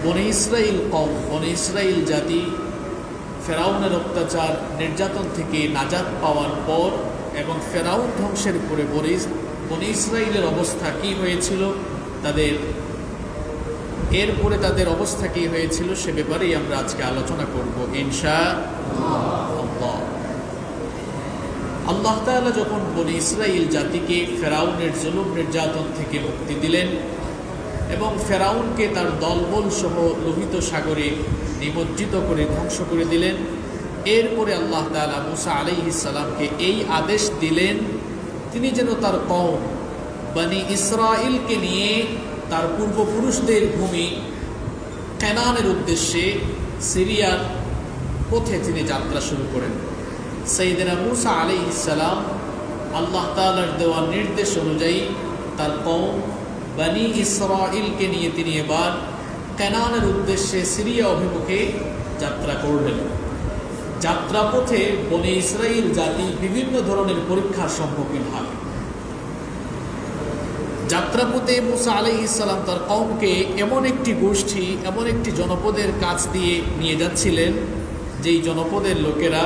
বনি ইসরাইল কওম, বনি ইসরাইল জাতি ফেরাউনের অত্যাচার নির্যাতন থেকে নাজাত পাওয়ার পর এবং ফেরাউন ধ্বংসের পরে বনি ইসরাইলের অবস্থা কি হয়েছিল, এরপরে তাদের অবস্থা কি হয়েছিল সে ব্যাপারেই আমরা আজকে আলোচনা করব ইনশাআল্লাহ। আল্লাহ তাআলা যখন বনি ইসরাইল জাতিকে ফেরাউনের জুলুম নির্যাতন থেকে মুক্তি দিলেন এবং ফেরাউনকে তার দলবল সহ লোহিত সাগরে নিমজ্জিত করে ধ্বংস করে দিলেন, এরপরে আল্লাহ তাআলা মূসা আলাইহিস সালামকে এই আদেশ দিলেন তিনি যেন তার কওম বনি ইসরাইলকে নিয়ে তার পূর্বপুরুষদের ভূমি কানানের উদ্দেশ্যে সিরিয়ার পথে তিনি যাত্রা শুরু করেন। সাইয়েদনা মূসা আলাইহিস সালাম আল্লাহ তাআলার দেওয়া নির্দেশ অনুযায়ী তার কওম বনি ইসরাইলকে নিয়ে তিনি এবার কানানের উদ্দেশ্যে সিরিয়া অভিমুখে যাত্রা করলেন। যাত্রাপথে বনি ইসরাইল জাতি বিভিন্ন ধরনের পরীক্ষার সম্মুখীন হয়। যাত্রাপথে মূসা আলাইহিস সালাম তার কওমকে এমন একটি গোষ্ঠী, এমন একটি জনপদের কাছ দিয়ে নিয়ে যাচ্ছিলেন যেই জনপদের লোকেরা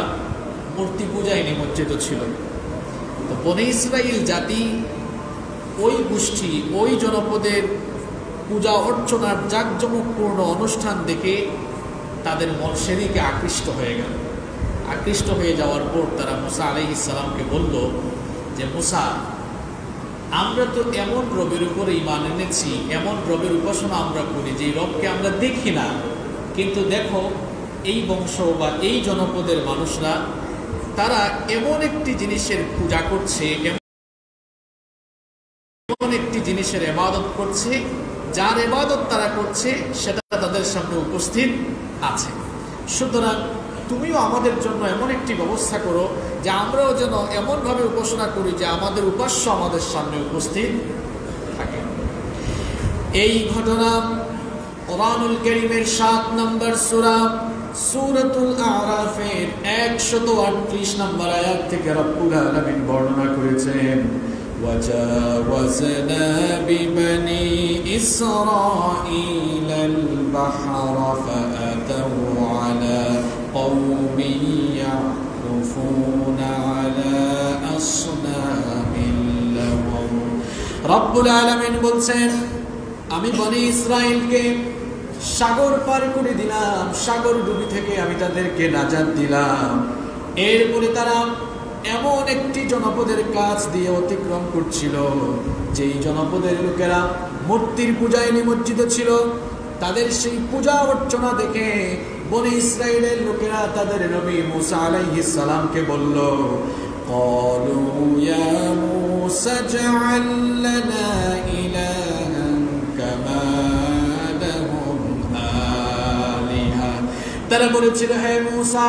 মূর্তি পূজায় নিমজ্জিত ছিল। তো বনি ইসরাইল জাতি ওই গোষ্ঠী, ওই জনপদের পূজা অর্চনার জাঁকজমকপূর্ণ অনুষ্ঠান দেখে তাদের মন সেদিকে আকৃষ্ট হয়ে গেল। আকৃষ্ট হয়ে যাওয়ার পর তারা মূসা আলাইহিস সালামকে বলল যে, মূসা, আমরা তো এমন রবের উপরে ঈমান এনেছি, এমন রবের উপাসনা আমরা করি যে রবকে আমরা দেখি না, কিন্তু দেখো এই বংশ বা এই জনপদের মানুষরা তারা এমন একটি জিনিসের পূজা করছে, এমন একটি জিনিসের ইবাদত করছে যার ইবাদত তারা করছে সেটা তাদের সামনে উপস্থিত আছে। সুতরাং তুমিও আমাদের জন্য এমন একটি ব্যবস্থা করো যে আমরাও যেন এমনভাবে উপাসনা করি যে আমাদের উপাস্য আমাদের সামনে উপস্থিত থাকে। এই ঘটনা কোরআনুল কারীমের ৭ নম্বর সূরা সূরাতুল আরাফের ১৩৮ নম্বর আয়াত থেকে রব্বুল আলামিন বর্ণনা করেছেন, وجاوزنا ببني إسرائيل البحر فأتوا على قوم يعكفون على أصنام لهم। রব্বুল আলামিন বলছেন, আমি বনি ইসরাইলকে সাগর পার করে দিলাম, সাগর ডুবি থেকে আমি তাদেরকে নাজাত দিলাম। এরপরে তারা এমন একটি জনপদের কাছ দিয়ে অতিক্রম করছিল যেই জনপদের লোকেরা মূর্তির পূজায় নিমজ্জিত ছিল। তাদের সেই পূজা অর্চনা দেখে বনি ইসরাইলের লোকেরা তাদের নবী মূসা আলাইহিস সালামকে বলল, ক্বালু ইয়া মূসা ইজআল লানা ইলাহান কামা লাহুম আলিহা। তারা বলেছিল, হে মূসা,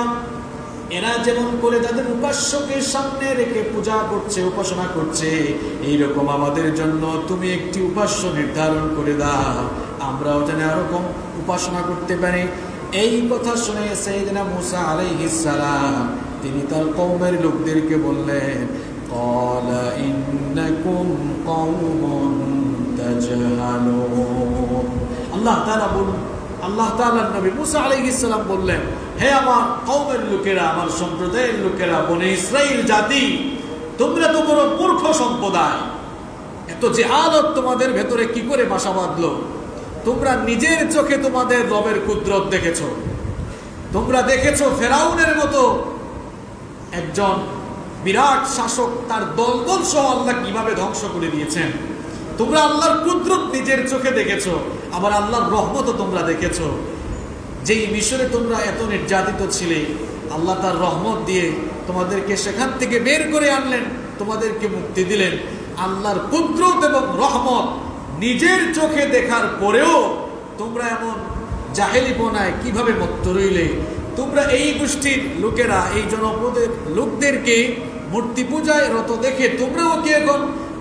এরা যেমন করে তাদের উপাস্যকে সামনে রেখে পূজা করছে, উপাসনা করছে, এইরকম আমাদের জন্য তুমি একটি উপাস্য নির্ধারণ করে দাও, আমরাও যেন এরকম উপাসনা করতে পারি। এই কথা শুনে সাইয়েদনা মূসা আলাইহিস সালাম তিনি তার কওমের লোকদেরকে বললেন, ক্বালা ইন্নাকুম কওমুন তাজহালুন। আল্লাহ তাআলার নবী মূসা আলাইহিস সালাম বললেন, হে আমার কওমের লোকেরা, আমার সম্প্রদায়ের লোকেরা, বনি ইসরাইল জাতি, তোমরা তো বড় মূর্খ সম্প্রদায়। এত জাহালত তোমাদের ভেতরে কি করে বাসা বাঁধলো? তোমরা নিজের চোখে তোমাদের রবের কুদরত দেখেছো। তোমরা দেখেছো ফেরাউনের মতো একজন বিরাট শাসক, তার দলবল সহ আল্লাহ কিভাবে ধ্বংস করে দিয়েছেন। তোমরা আল্লাহর কুদরত নিজের চোখে দেখেছো, আবার আল্লাহর রহমতও তোমরা দেখেছো। যেই মিশরে তোমরা এত নির্যাতিত ছিলে, আল্লাহ তার রহমত দিয়ে তোমাদেরকে সেখান থেকে বের করে আনলেন, তোমাদেরকে মুক্তি দিলেন। আল্লাহর কুদরত এবং রহমত নিজের চোখে দেখার পরেও তোমরা এমন জাহেলিপনায় কিভাবে মত্ত রইলে? তোমরা এই গোষ্ঠীর লোকেরা, এই জনপদের লোকদেরকে মূর্তি পূজায় রত দেখে তোমরাও কি এখন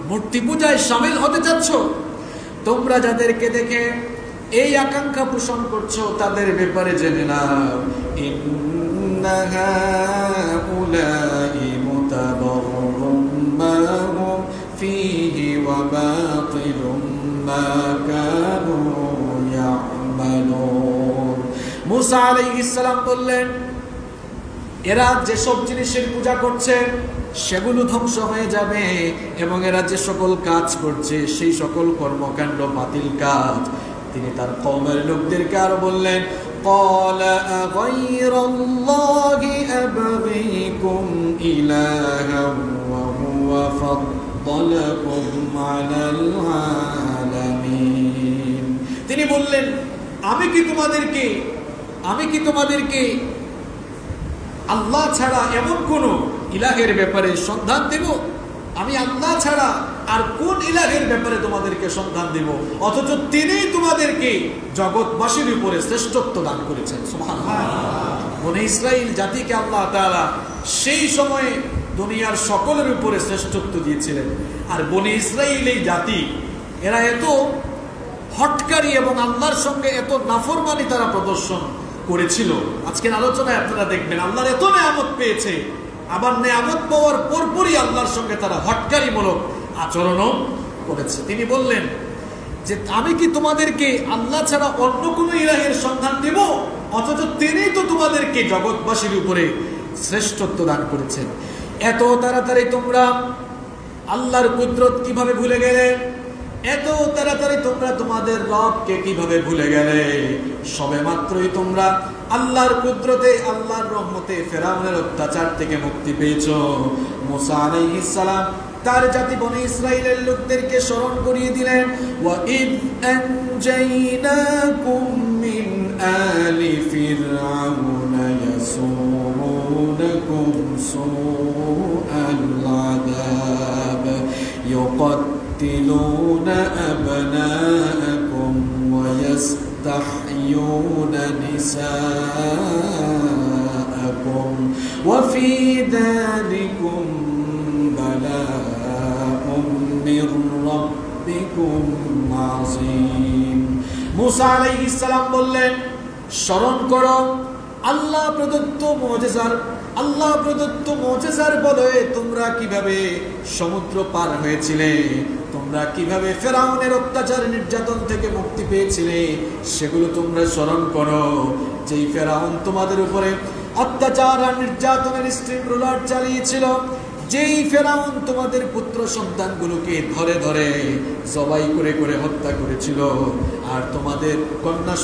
মূর্তি পূজায় শামিল হতে চাচ্ছ? তোমরা যাদেরকে দেখে এই আকাঙ্ক্ষা পোষণ করছো তাদের ব্যাপারে জেনে নাও, ইন্না হাউলাই মুতাবাররুম মা হুম ফীহি ওয়া বাতিলুম মা কানু ইয়ামালুন। মুসা আলাইহিস সালাম বললেন, এরা যেসব জিনিসের পূজা করছে সেগুলো ধ্বংস হয়ে যাবে, এবং এরা যে সকল কাজ করছে সেই সকল কর্মকাণ্ড বাতিল কাজ। তিনি তার কওমের লোকদেরকে আর বললেন, قال أغير الله أبغيكم إلها وهو فضلكم على العالمين। তিনি বললেন, আমি কি তোমাদেরকে আল্লাহ ছাড়া এমন কোন ইলাহের ব্যাপারে সন্ধান দেব? আমি আল্লাহ ছাড়া আর কোন ইলাহের ব্যাপারে তোমাদেরকে সন্ধান দেব, অথচ তিনি তোমাদেরকে জগৎবাসীর উপরে শ্রেষ্ঠত্ব দান করেছেন। সুবহানাল্লাহ। বনি ইসরাইল জাতিকে আল্লাহ তাআলা সেই সময়ে দুনিয়ার সকলের উপরে শ্রেষ্ঠত্ব দিয়েছিলেন। আর বনি ইসরাইল এই জাতি, এরা এত হটকারী এবং আল্লাহর সঙ্গে এত নাফরমানি তারা প্রদর্শন করেছিল। আজকের আলোচনায় আপনারা দেখবেন আল্লাহর এত নেয়ামত পেয়েছে, আবার নেয়ামত পাওয়ার পরপরই আল্লাহর সঙ্গে তারা হটকারীমূলক আচরণও করেছে। তিনি বললেন যে, আমি কি তোমাদেরকে আল্লাহ ছাড়া অন্য কোনো ইলাহের সন্ধান দেব, অথচ তিনি তো তোমাদেরকে জগৎবাসীর উপরে শ্রেষ্ঠত্ব দান করেছেন। এত তাড়াতাড়ি তোমরা আল্লাহর কুদরত কিভাবে ভুলে গেলে? এত তাড়াতাড়ি তোমরা তোমাদের রবকে কিভাবে ভুলে গেলে? সবে মাত্রই তোমরা আল্লাহর কুদরতে, আল্লাহর রহমতে ফেরাউনের অত্যাচার থেকে মুক্তি পেয়েছো। মুসা আলাইহিস সালাম তার জাতি বনি ইসরাইলের লোকদেরকে স্মরণ করিয়ে দিলেন, ওয়া ইদ আনজাইনাকুম মিন আলি ফিরআউনা ইয়াসুমুনাকুম সুআল আযাব ইউকাত্তিলুনা আবনাআকুম ওয়া ইস্তাহইয়ুনা নিসাআকুম ওয়া ফি যালিকুম মুসা আলাইহিস সালাম বললেন, স্মরণ করো আল্লাহ প্রদত্ত মুজিজার বলে তোমরা কিভাবে সমুদ্র পার হয়েছিলে, তোমরা কিভাবে ফেরাউনের অত্যাচার নির্যাতন থেকে মুক্তি পেয়েছিলে, সেগুলো তোমরা স্মরণ করো। যেই ফেরাউন তোমাদের উপরে অত্যাচার আর নির্যাতনের স্ট্রিম রোলার চালিয়েছিল, যেই ফেরাউন তোমাদের পুত্র সন্তানগুলোকে ধরে ধরে জবাই করে করে হত্যা করেছিল, আর তোমাদের কন্যা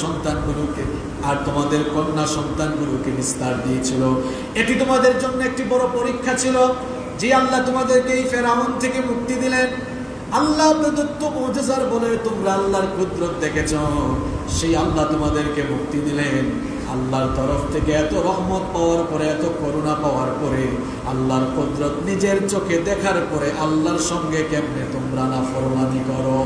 সন্তানগুলোকে নিস্তার দিয়েছিল, এটি তোমাদের জন্য একটি বড় পরীক্ষা ছিল। যে আল্লাহ তোমাদেরকে এই ফেরাউন থেকে মুক্তি দিলেন, আল্লাহ প্রদত্ত মুজিজার বলে তোমরা আল্লাহর কুদরত দেখেছ, সেই আল্লাহ তোমাদেরকে মুক্তি দিলেন। আল্লাহর তরফ থেকে এত রহমত পাওয়ার পরে, এত করুণা পাওয়ার পরে, আল্লাহর কুদরত নিজের চোখে দেখার পরে আল্লাহর সঙ্গে কেমনে তোমরা নাফরমানি করো?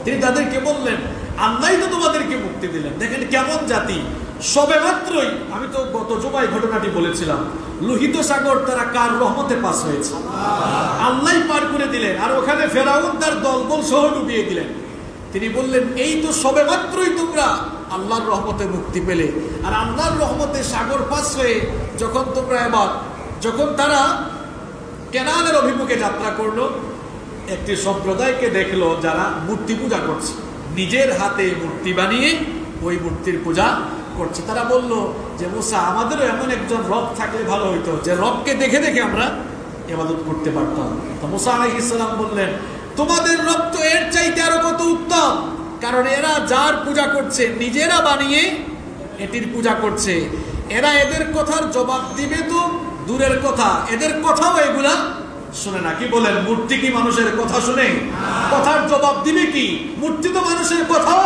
তিনি তাদেরকে বললেন, আল্লাহই তো তোমাদেরকে মুক্তি দিলেন। দেখেন কেমন জাতি। সবে মাত্রই, আমি তো গত জুমায় ঘটনাটি বলেছিলাম, লোহিত সাগর তারা কার রহমতে পাস হয়েছে? আল্লাহই পার করে দিলেন, আর ওখানে ফেরাউন তার দলবল সহ ডুবিয়ে দিলেন। তিনি বললেন, এই তো সবে মাত্রই তোমরা আল্লাহর রহমতে মুক্তি পেলে, আর আল্লাহর রহমতে সাগর পাস হয়ে যখন তারা কেনানের অভিমুখে যাত্রা করলো, একটি সম্প্রদায়কে দেখলো যারা মূর্তি পূজা করছে, নিজের হাতে মূর্তি বানিয়ে ওই মূর্তির পূজা করছে। তারা বলল যে, মুসা, আমাদেরও এমন একজন রব থাকলে ভালো হইতো, যে রবকে দেখে দেখে আমরা ইবাদত করতে পারতাম। তো মুসা আলাইহিস সালাম বললেন, তোমাদের রব তো এর চাইতে আরো কত উত্তম, কারণ এরা যার পূজা করছে নিজেরা বানিয়ে এটির পূজা করছে। এরা এদের কথার জবাব দিবে তো দূরের কথা, এদের কথাও এগুলা শুনে না। কি বলেন, মূর্তি কি মানুষের কথা শুনে? কথার জবাব দিবে কি? মূর্তি তো মানুষের কথাও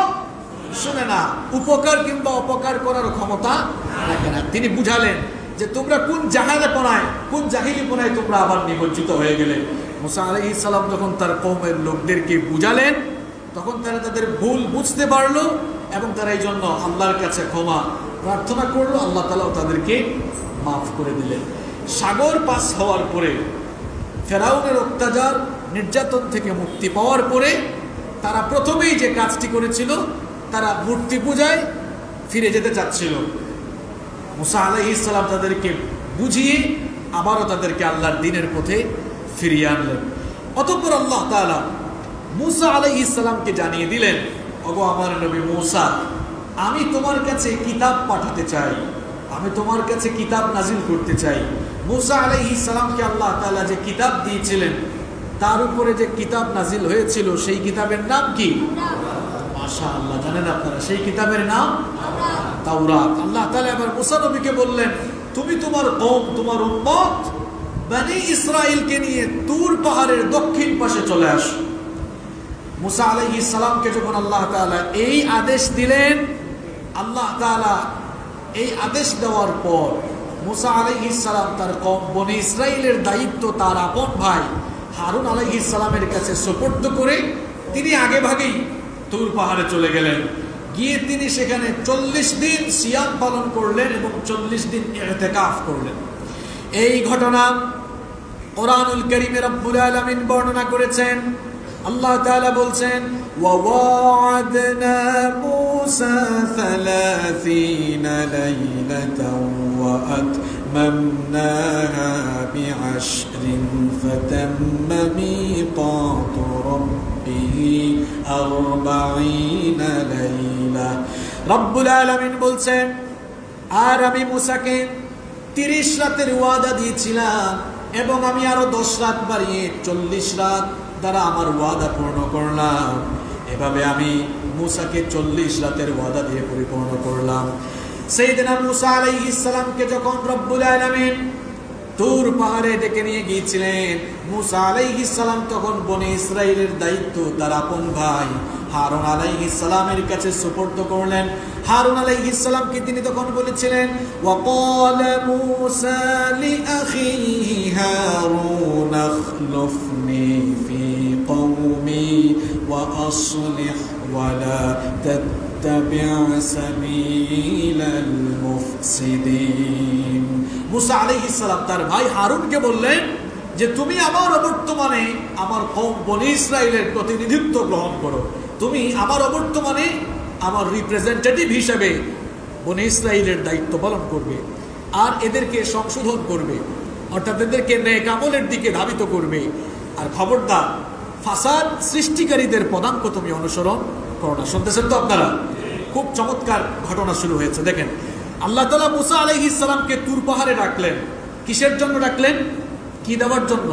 শুনে না, উপকার কিংবা অপকার করার ক্ষমতা রাখে না। তিনি বুঝালেন যে তোমরা কোন জাহিলিপনায় তোমরা আবার নিমজ্জিত হয়ে গেলে। মুসা আলাইহিস সালাম যখন তার কওমের লোকদেরকে বুঝালেন, তখন তারা তাদের ভুল বুঝতে পারলো এবং তারা এই জন্য আল্লাহর কাছে ক্ষমা প্রার্থনা করলো। আল্লাহ তাআলাও তাদেরকে মাফ করে দিলেন। সাগর পাস হওয়ার পরে, ফেরাউনের অত্যাচার নির্যাতন থেকে মুক্তি পাওয়ার পরে, তারা প্রথমেই যে কাজটি করেছিল, তারা মূর্তি পূজায় ফিরে যেতে চাচ্ছিল। মুসা আলাইহিস সালাম তাদেরকে বুঝিয়ে আবারও তাদেরকে আল্লাহর দ্বীনের পথে ফিরিয়ে আনলেন। অতঃপর আল্লাহ তাআলা মুসা আলাইহিস সালামকে জানিয়ে দিলেন, ওগো আমার নবী মুসা, আমি তোমার কাছে কিতাব পাঠাতে চাই, আমি তোমার কাছে কিতাব নাজিল করতে চাই। মুসা আলাইহিস সালামকে আল্লাহ তাআলা যে কিতাব দিয়েছিলেন, তার উপরে যে কিতাব নাজিল হয়েছিল, সেই কিতাবের নাম কি? মাশাআল্লাহ, জানেন আপনারা সেই কিতাবের নাম তাওরাত। আল্লাহ তাআলা এবার মুসা নবীকে বললেন, তুমি তোমার কওম, তোমার উম্মত বনি ইসরাইলকে নিয়ে তুর পাহাড়ের দক্ষিণ পাশে চলে আসো। মুসা আলাইহিস সালামকে যখন আল্লাহ তাআলা এই আদেশ দিলেন, আল্লাহ তাআলা এই আদেশ দেওয়ার পর মুসা আলাইহিস সালাম তার কওম বনি ইসরাইলের দায়িত্ব তার আপন ভাই হারুন আলাইহিস সালামের কাছে সুপর্দ করে তিনি আগে ভাগেই তুর পাহাড়ে চলে গেলেন। গিয়ে তিনি সেখানে 40 দিন সিয়াম পালন করলেন এবং 40 দিন ইতিকাফ করলেন। এই ঘটনা কোরআনুল কারীমে রব্বুল আলামিন বর্ণনা করেছেন। আল্লাহ তাআলা বলছেন, ওয়া'আদনা মূসা 30 লাইলাতাও ওয়া আতমামনাহা বি'আশরিন ফাতাম্মা মীকাতু রাব্বিহি 40 লাইলা। রব্বুল আলামিন বলছেন, আর আমি মূসাকে 30 রাতের ওয়াদা দিয়েছিলাম এবং আমি আরো 10 রাত বাড়িয়ে 40 রাত দ্বারা আমার ওয়াদা পূর্ণ করলাম। এভাবে আমি মূসাকে 40 রাতের ওয়াদা দিয়ে পরিপূর্ণ করলাম। সাইয়েদনা মূসা আলাইহিস সালামকে যখন রব্বুল আলামিন তুর পাহাড়ে ডেকে নিয়ে গিয়েছিলেন, মূসা আলাইহিস সালাম তখন বনি ইসরাইলের দায়িত্ব তার আপন ভাই হারুন আলাইহিস সালামের কাছে সুপর্দ করলেন। হারুন আলাইহিস সালামকে তিনি তখন বলেছিলেন, ওয়াকালা মূসা লিআখিহি হারুন আখলুফনি ফি কওমি ওয়া আসলিহ ওয়া লা তাত্তাবি' সাবিলাল মুফসিদিন। মূসা আলাইহিস সালাম তার ভাই হারুনকে বললেন যে তুমি আমার অবর্তমানে আমার কওম বনি ইসরাইলের প্রতিনিধিত্ব গ্রহণ করো, তুমি আমার অবর্তমানে আমার রিপ্রেজেন্টেটিভ হিসেবে বনি ইসরাইলের দায়িত্ব পালন করবে আর এদেরকে সংশোধন করবে, অর্থাৎ এদেরকে নেক আমলের দিকে ধাবিত করবে। আর খবরদার ফাসাদ সৃষ্টিকারীদের পদাঙ্ক তুমি অনুসরণ করো না। শুনতেছেন তো আপনারা? খুব চমৎকার ঘটনা শুরু হয়েছে। দেখেন, আল্লাহ তাআলা মূসা আলাইহিস সালামকে তুর পাহাড়ে ডাকলেন। কিসের জন্য ডাকলেন? কি দেওয়ার জন্য?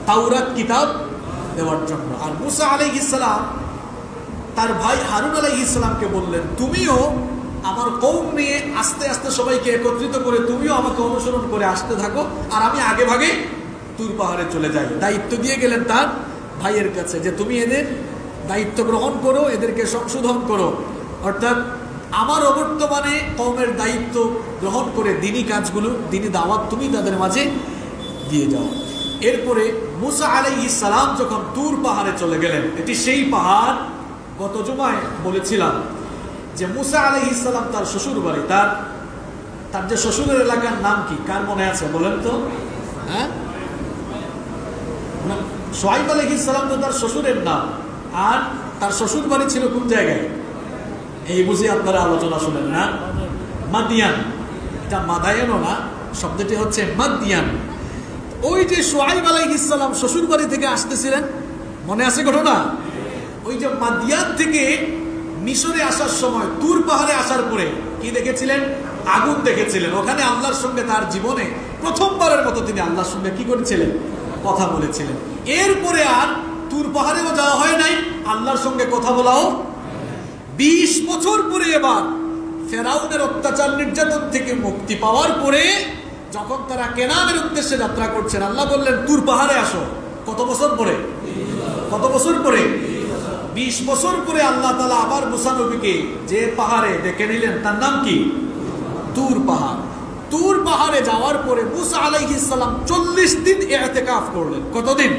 তাওরাত কিতাব দেওয়ার জন্য। আর মূসা আলাইহিস সালাম তার ভাই হারুন আলাইহিস সালামকে বললেন, তুমিও আমার কওম নিয়ে আস্তে আস্তে সবাইকে একত্রিত করে তুমিও আমাকে অনুসরণ করে আসতে থাকো, আর আমি আগে ভাগে তুর পাহাড়ে চলে যাই। দায়িত্ব দিয়ে গেলেন তার ভাইয়ের কাছে যে তুমি এদের দায়িত্ব গ্রহণ করো, এদেরকে সংশোধন করো, অর্থাৎ আমার অবর্তমানে কওমের দায়িত্ব গ্রহণ করে দিনী কাজগুলো, দিনী দাওয়াত তুমি তাদের মাঝে দিয়ে যাও। এরপরে মূসা আলাইহিস সালাম যখন তুর পাহাড়ে চলে গেলেন, এটি সেই পাহাড়, গত জুমায় বলেছিলাম যে মূসা আলাইহিস সালাম তার শ্বশুর বাড়ি, তার যে শ্বশুরের এলাকার নাম কি, কার মনে আছে বলেন তো? হ্যাঁ, শুআইব আলাইহিস সালাম তো তার শ্বশুরের নাম, আর তার শ্বশুর বাড়ি ছিল কোন জায়গায়? এই বুঝে আপনারা আলোচনা শুনেন না? মাদিয়ান। এটা মাদায়ানও না, শব্দটি হচ্ছে মাদিয়ান। ওই যে শুআইব আলাইহিস সালাম শ্বশুর বাড়ি থেকে আসতেছিলেন, মনে আছে ঘটনা? ওই যে মাদিয়ান থেকে মিশরে আসার সময় তুর পাহাড়ে আসার পরে কি দেখেছিলেন? আগুন দেখেছিলেন। ওখানে আল্লাহর সঙ্গে তার জীবনে প্রথমবারের মতো তিনি আল্লাহর সঙ্গে কি করেছিলেন? কথা বলেছিলেন। এরপরে আর তুর পাহাড়েও যাওয়া হয় নাই, আল্লাহর সঙ্গে কথা বলাও। 20 বছর পরে এবার ফেরাউনের অত্যাচার নির্যাতন থেকে মুক্তি পাওয়ার পরে যখন তারা কেনানের উদ্দেশ্যে যাত্রা করছেন, আল্লাহ বললেন তুর পাহাড়ে আসো। কত বছর পরে? কত বছর পরে? 20 বছর পরে আল্লাহ তাআলা আবার মূসা নবীকে যে পাহাড়ে ডেকে নিলেন, তার নাম কি? তুর পাহাড়। তুর পাহাড়ে যাওয়ার পরে মূসা আলাইহিস সালাম 40 দিন ইতিকাফ করলেন। কতদিন?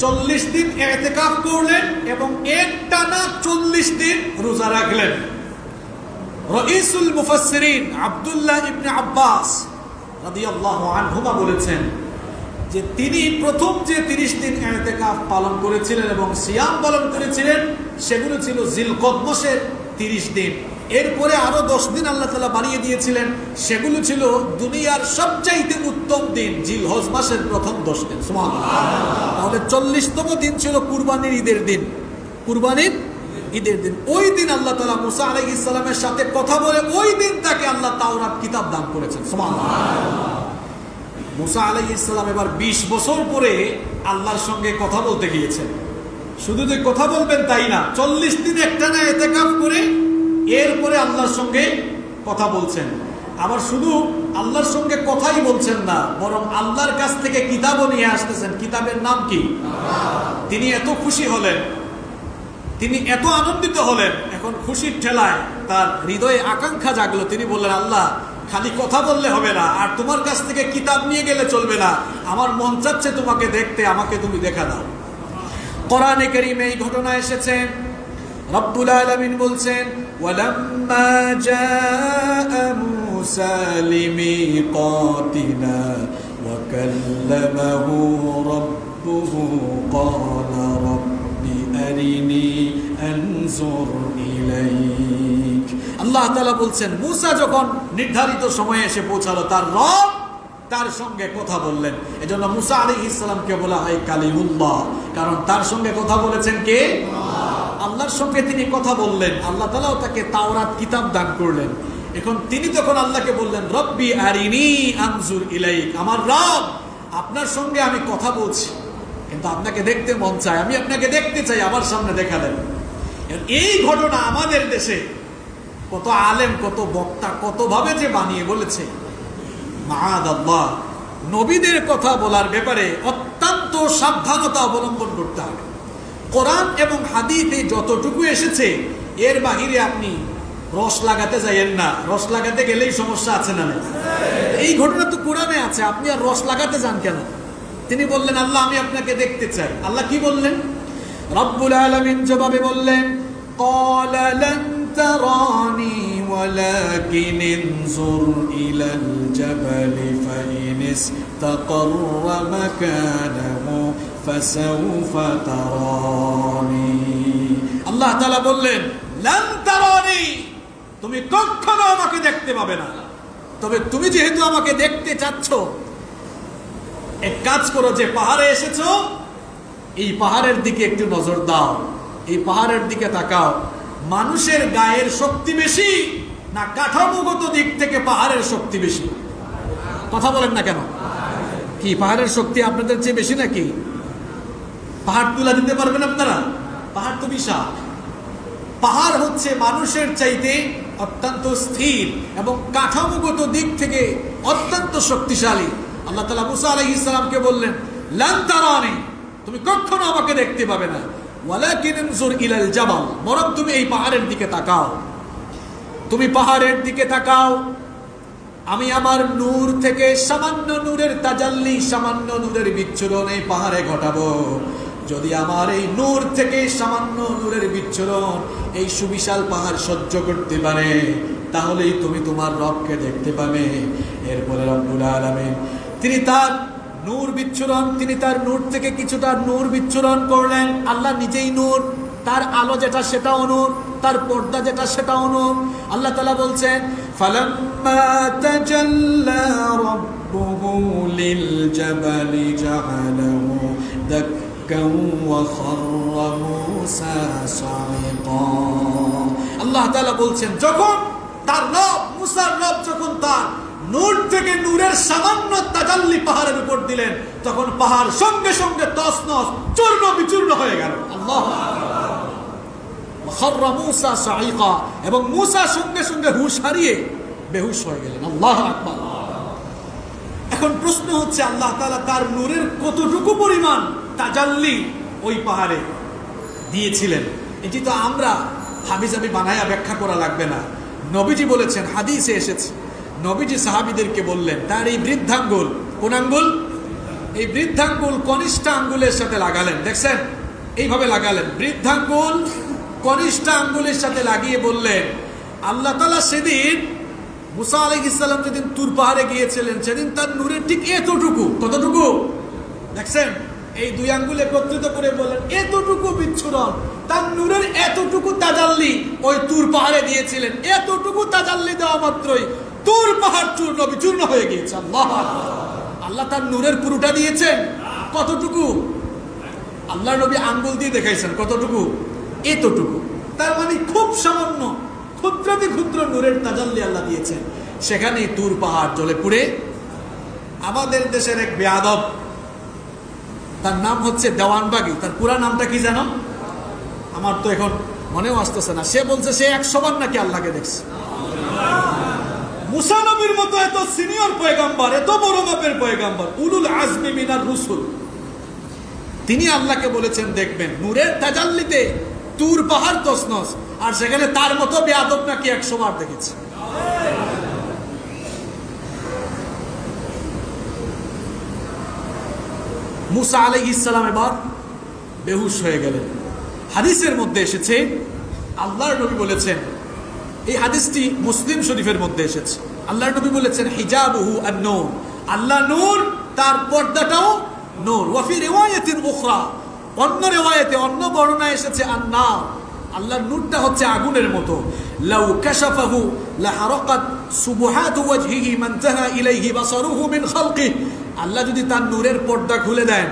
40 দিন ইতিকাফ করলেন এবং একটানা 40 দিন রোজা রাখলেন। রাইসুল মুফাসসিরিন আব্দুল্লাহ ইবনে আব্বাস রাদিয়াল্লাহু আনহুমা বলেছেন যে তিনি প্রথম যে 30 দিন ইতিকাফ পালন করেছিলেন এবং সিয়াম পালন করেছিলেন, সেগুলো ছিল জিলকদ মাসের 30 দিন। এরপরে আরো 10 দিন আল্লাহ তাআলা বাড়িয়ে দিয়েছিলেন, সেগুলো ছিল দুনিয়ার সবচাইতে উত্তম দিন, জিলহজ মাসের প্রথম 10 দিন। সুবহানাল্লাহ। তাহলে 40তম দিন ছিল কুরবানির ঈদের দিন। কুরবানির ঈদের দিন। ওই দিন আল্লাহ তাআলা মুসা আলাইহিস সালামের সাথে কথা বলে ওই দিন তাকে আল্লাহ তাওরাত কিতাব দান করেছেন। সুবহানাল্লাহ। মুসা আলাইহিস সালাম এবার 20 বছর পরে আল্লাহর সঙ্গে কথা বলতে গিয়েছেন। শুধু যে কথা বলবেন তাই না, 40 দিন একটানা ইতিকাফ করে এরপরে আল্লাহর সঙ্গে কথা বলছেন। আবার শুধু আল্লাহর সঙ্গে কথাই বলছেন না, বরং আল্লাহর কাছ থেকে কিতাবও নিয়ে আসতেছেন। কিতাবের নাম কি? তিনি এত খুশি হলেন, তিনি এত আনন্দিত হলেন, এখন খুশির ঠেলায় তার হৃদয়ে আকাঙ্ক্ষা জাগলো। তিনি বললেন, আল্লাহ খালি কথা বললে হবে না, আর তোমার কাছ থেকে কিতাব নিয়ে গেলে চলবে না, আমার মন চাচ্ছে তোমাকে দেখতে, আমাকে তুমি দেখা দাও। কোরআনে কারীমে এই ঘটনা এসেছে। রব্বুল আলামিন বলছেন, ওয়ালাম্মা জাআ মূসা লিমিকাতিনা ওয়া কাল্লামাহু রাব্বুহু ক্বালা রাব্বি আরিনি আনজুর ইলাইক। আল্লাহ তাআলা বলছেন, মূসা যখন নির্ধারিত সময়ে এসে পৌঁছালো, তার রব তার সঙ্গে কথা বললেন। এজন্য মূসা আলাইহিস সালামকে বলা হয় কালিমুল্লাহ, কারণ তার সঙ্গে কথা বলেছেন কে? আল্লাহর সঙ্গে তিনি কথা বললেন। আল্লাহ তাআলাও তাকে তাওরাত কিতাব দান করলেন। এখন তিনি তখন আল্লাহকে বললেন, রব্বি আরিনি আনজুর ইলাইক, আমার রব আপনার সঙ্গে আমি কথা বলছি, কিন্তু আপনাকে দেখতে মন চায়, আমি আপনাকে দেখতে চাই, আমার সামনে দেখা দেন। এই ঘটনা আমাদের দেশে কত আলেম, কত বক্তা কতভাবে যে বানিয়ে বলেছে। মাআদাল্লাহ, নবীদের কথা বলার ব্যাপারে অত্যন্ত সাবধানতা অবলম্বন করতে হবে। কোরআন এবং হাদিসে যতটুকু এসেছে এর বাহিরে আপনি রস লাগাতে যাইয়েন না। রস লাগাতে গেলেই সমস্যা আছে না? এই ঘটনা তো কোরআনে আছে, আপনি আর রস লাগাতে যান কেন? তিনি বললেন, আল্লাহ আমি আপনাকে দেখতে চাই। আল্লাহ কি বললেন? রব্বুল আলামিন জবাবে বললেন, ক্বালা লান তারানি ওয়ালাকিন ইনজুর ইলাল জাবালি ফাইন ইসতাকাররা মাকানাহু ফাসাউফা তারানি। আল্লাহ তাআলা বললেন, লান তারানি, তুমি কখনো আমাকে দেখতে পাবে না, তবে তুমি যেহেতু আমাকে দেখতে চাচ্ছ, এক কাজ করো, যে পাহাড়ে এসেছো এই পাহাড়ের দিকে একটু নজর দাও, এই পাহাড়ের দিকে তাকাও। মানুষের গায়ের শক্তি বেশি না কাঠামোগত দিক থেকে পাহাড়ের শক্তি বেশি? কথা বলেন না কেন? কি পাহাড়ের শক্তি আপনাদের চেয়ে বেশি নাকি? পাহাড় তুলে দিতে পারবেন আপনারা? পাহাড় তো বিশাল। পাহাড় হচ্ছে মানুষের চাইতে অত্যন্ত স্থির এবং কাঠামোগত দিক থেকে অত্যন্ত শক্তিশালী। আল্লাহ তাআলা মূসা আলাইহিস সালামকে বললেন, লান তারানি, তুমি কখনো আমাকে দেখতে পাবে না, ওয়ালাকিন ইনজুর ইলাল জাবাল, বরং তুমি এই পাহাড়ের দিকে তাকাও। তুমি পাহাড়ের দিকে তাকাও, আমি আমার নূর থেকে সামান্য নূরের তাজাল্লি, সামান্য নূরের বিচ্ছুরণ এই পাহাড়ে ঘটাবো। যদি আমার এই নূর থেকে সামান্য নূরের বিচ্ছুরণ এই সুবিশাল পাহাড় সহ্য করতে পারে, তাহলেই তুমি তোমার রবকে দেখতে পাবে। এরপরে রব্বুল আলামিন তিনি তার নূর বিচ্ছুরণ, তিনি তার নূর থেকে কিছুটা নূর বিচ্ছুরণ করলেন। আল্লাহ নিজেই নূর, তার আলো যেটা সেটাও নূর, তার পর্দা যেটা সেটাও নূর। আল্লাহ তাআলা বলছেন, ফালাম্মা তাজাল্লা রাব্বুহু লিল জাবালি জাআলাহু দাক্কান ওয়া খাররা মূসা সাইকা। আল্লাহ তাআলা বলছেন, যখন তার রব, মূসার রব যখন তার নূর থেকে নূরের সামান্য তাজাল্লি পাহাড়ের উপর দিলেন, তখন পাহাড় সঙ্গে সঙ্গে তছনছ চূর্ণ বিচূর্ণ হয়ে গেল। আল্লাহু আকবার। খাররা মূসা সাইকা, এবং মূসা সঙ্গে সঙ্গে হুঁশ হারিয়ে বেহুশ হয়ে গেলেন। আল্লাহু আকবার। এখন প্রশ্ন হচ্ছে, আল্লাহ তাআলা তার নূরের কতটুকু পরিমাণ তাজাল্লি ওই পাহাড়ে দিয়েছিলেন? এটি তো আমরা হাবিজাবি বানায়া ব্যাখ্যা করা লাগবে না। নবীজি বলেছেন, হাদিসে এসেছে, নবীজি সাহাবীদেরকে বললেন, তার এই বৃদ্ধাঙ্গুল, কোন আঙ্গুল? এই বৃদ্ধাঙ্গুল কনিষ্ঠ আঙ্গুলের সাথে লাগালেন। দেখছেন, এইভাবে লাগালেন, বৃদ্ধাঙ্গুল কনিষ্ঠ আঙ্গুলের সাথে লাগিয়ে বললেন, আল্লাহ তাআলা সেদিন মূসা আলাইহিস সালাম যেদিন তুর পাহাড়ে গিয়েছিলেন, সেদিন তার নূরের ঠিক এতটুকু, কতটুকু দেখছেন, এই দুই আঙ্গুল একত্রিত করে বললেন, এতটুকু বিচ্ছুরণ, তার নূরের এতটুকু তাজাল্লি ওই তুর পাহাড়ে দিয়েছিলেন। এতটুকু তাজাল্লি দেওয়া মাত্রই তুর পাহাড় চূর্ণ বিচূর্ণ হয়ে গিয়েছে। আল্লাহ আল্লাহ তার নূরের পুরোটা দিয়েছেন। কতটুকু? আল্লাহ নবী আঙ্গুল দিয়ে দেখাইছেন কতটুকু? এতটুকু। তার মানে খুব সামান্য ক্ষুদ্রাতি ক্ষুদ্র নূরের তাজাল্লি আল্লাহ দিয়েছেন, সেখানে তুর পাহাড় জ্বলে পুড়ে। আমাদের দেশের এক বেয়াদব, তার নাম হচ্ছে দেওয়ানবাগী, তার পুরা নামটা কি জানো? আমার তো এখন মনেও আসতেছে না। সে বলছে সে 100 বার নাকি আল্লাহকে দেখছে। মুসা নবীর মতো এত সিনিয়র পয়গম্বর, এত বড় মাপের পয়গম্বর, উলুল আজমি মিনার রুসুল, তিনি আল্লাহকে বলেছেন দেখবেন নূরের তাজাল্লিতে তুর পাহাড় তছনছ, আর সেখানে তার মতো বেয়াদব নাকি 100 বার দেখেছে। মুসা আলাইহিস সালাম এবার বেহুশ হয়ে গেলেন। হাদিসের মধ্যে এসেছে, আল্লাহর নবী বলেছেন, এই হাদিসটি মুসলিম শরীফের মধ্যে এসেছে, আল্লাহর নবী বলেছেন হিজাবুহু আন-নূর, আল্লাহ নূর, তার পর্দাটাও নূর। ওয়া ফি রিওয়ায়াতিন উখরা, অন্য রিওয়ায়াতে অন্য বর্ণনায় এসেছে আন-নার, আল্লাহর নূরটা হচ্ছে আগুনের মতো। লাউ কাশাফাহু লাহারাকাত সুবহাতু ওয়াজহিহি মানতাহা ইলাইহি বাসারুহু মিন খালকিহি, আল্লাহ যদি তার নূরের পর্দা খুলে দেন,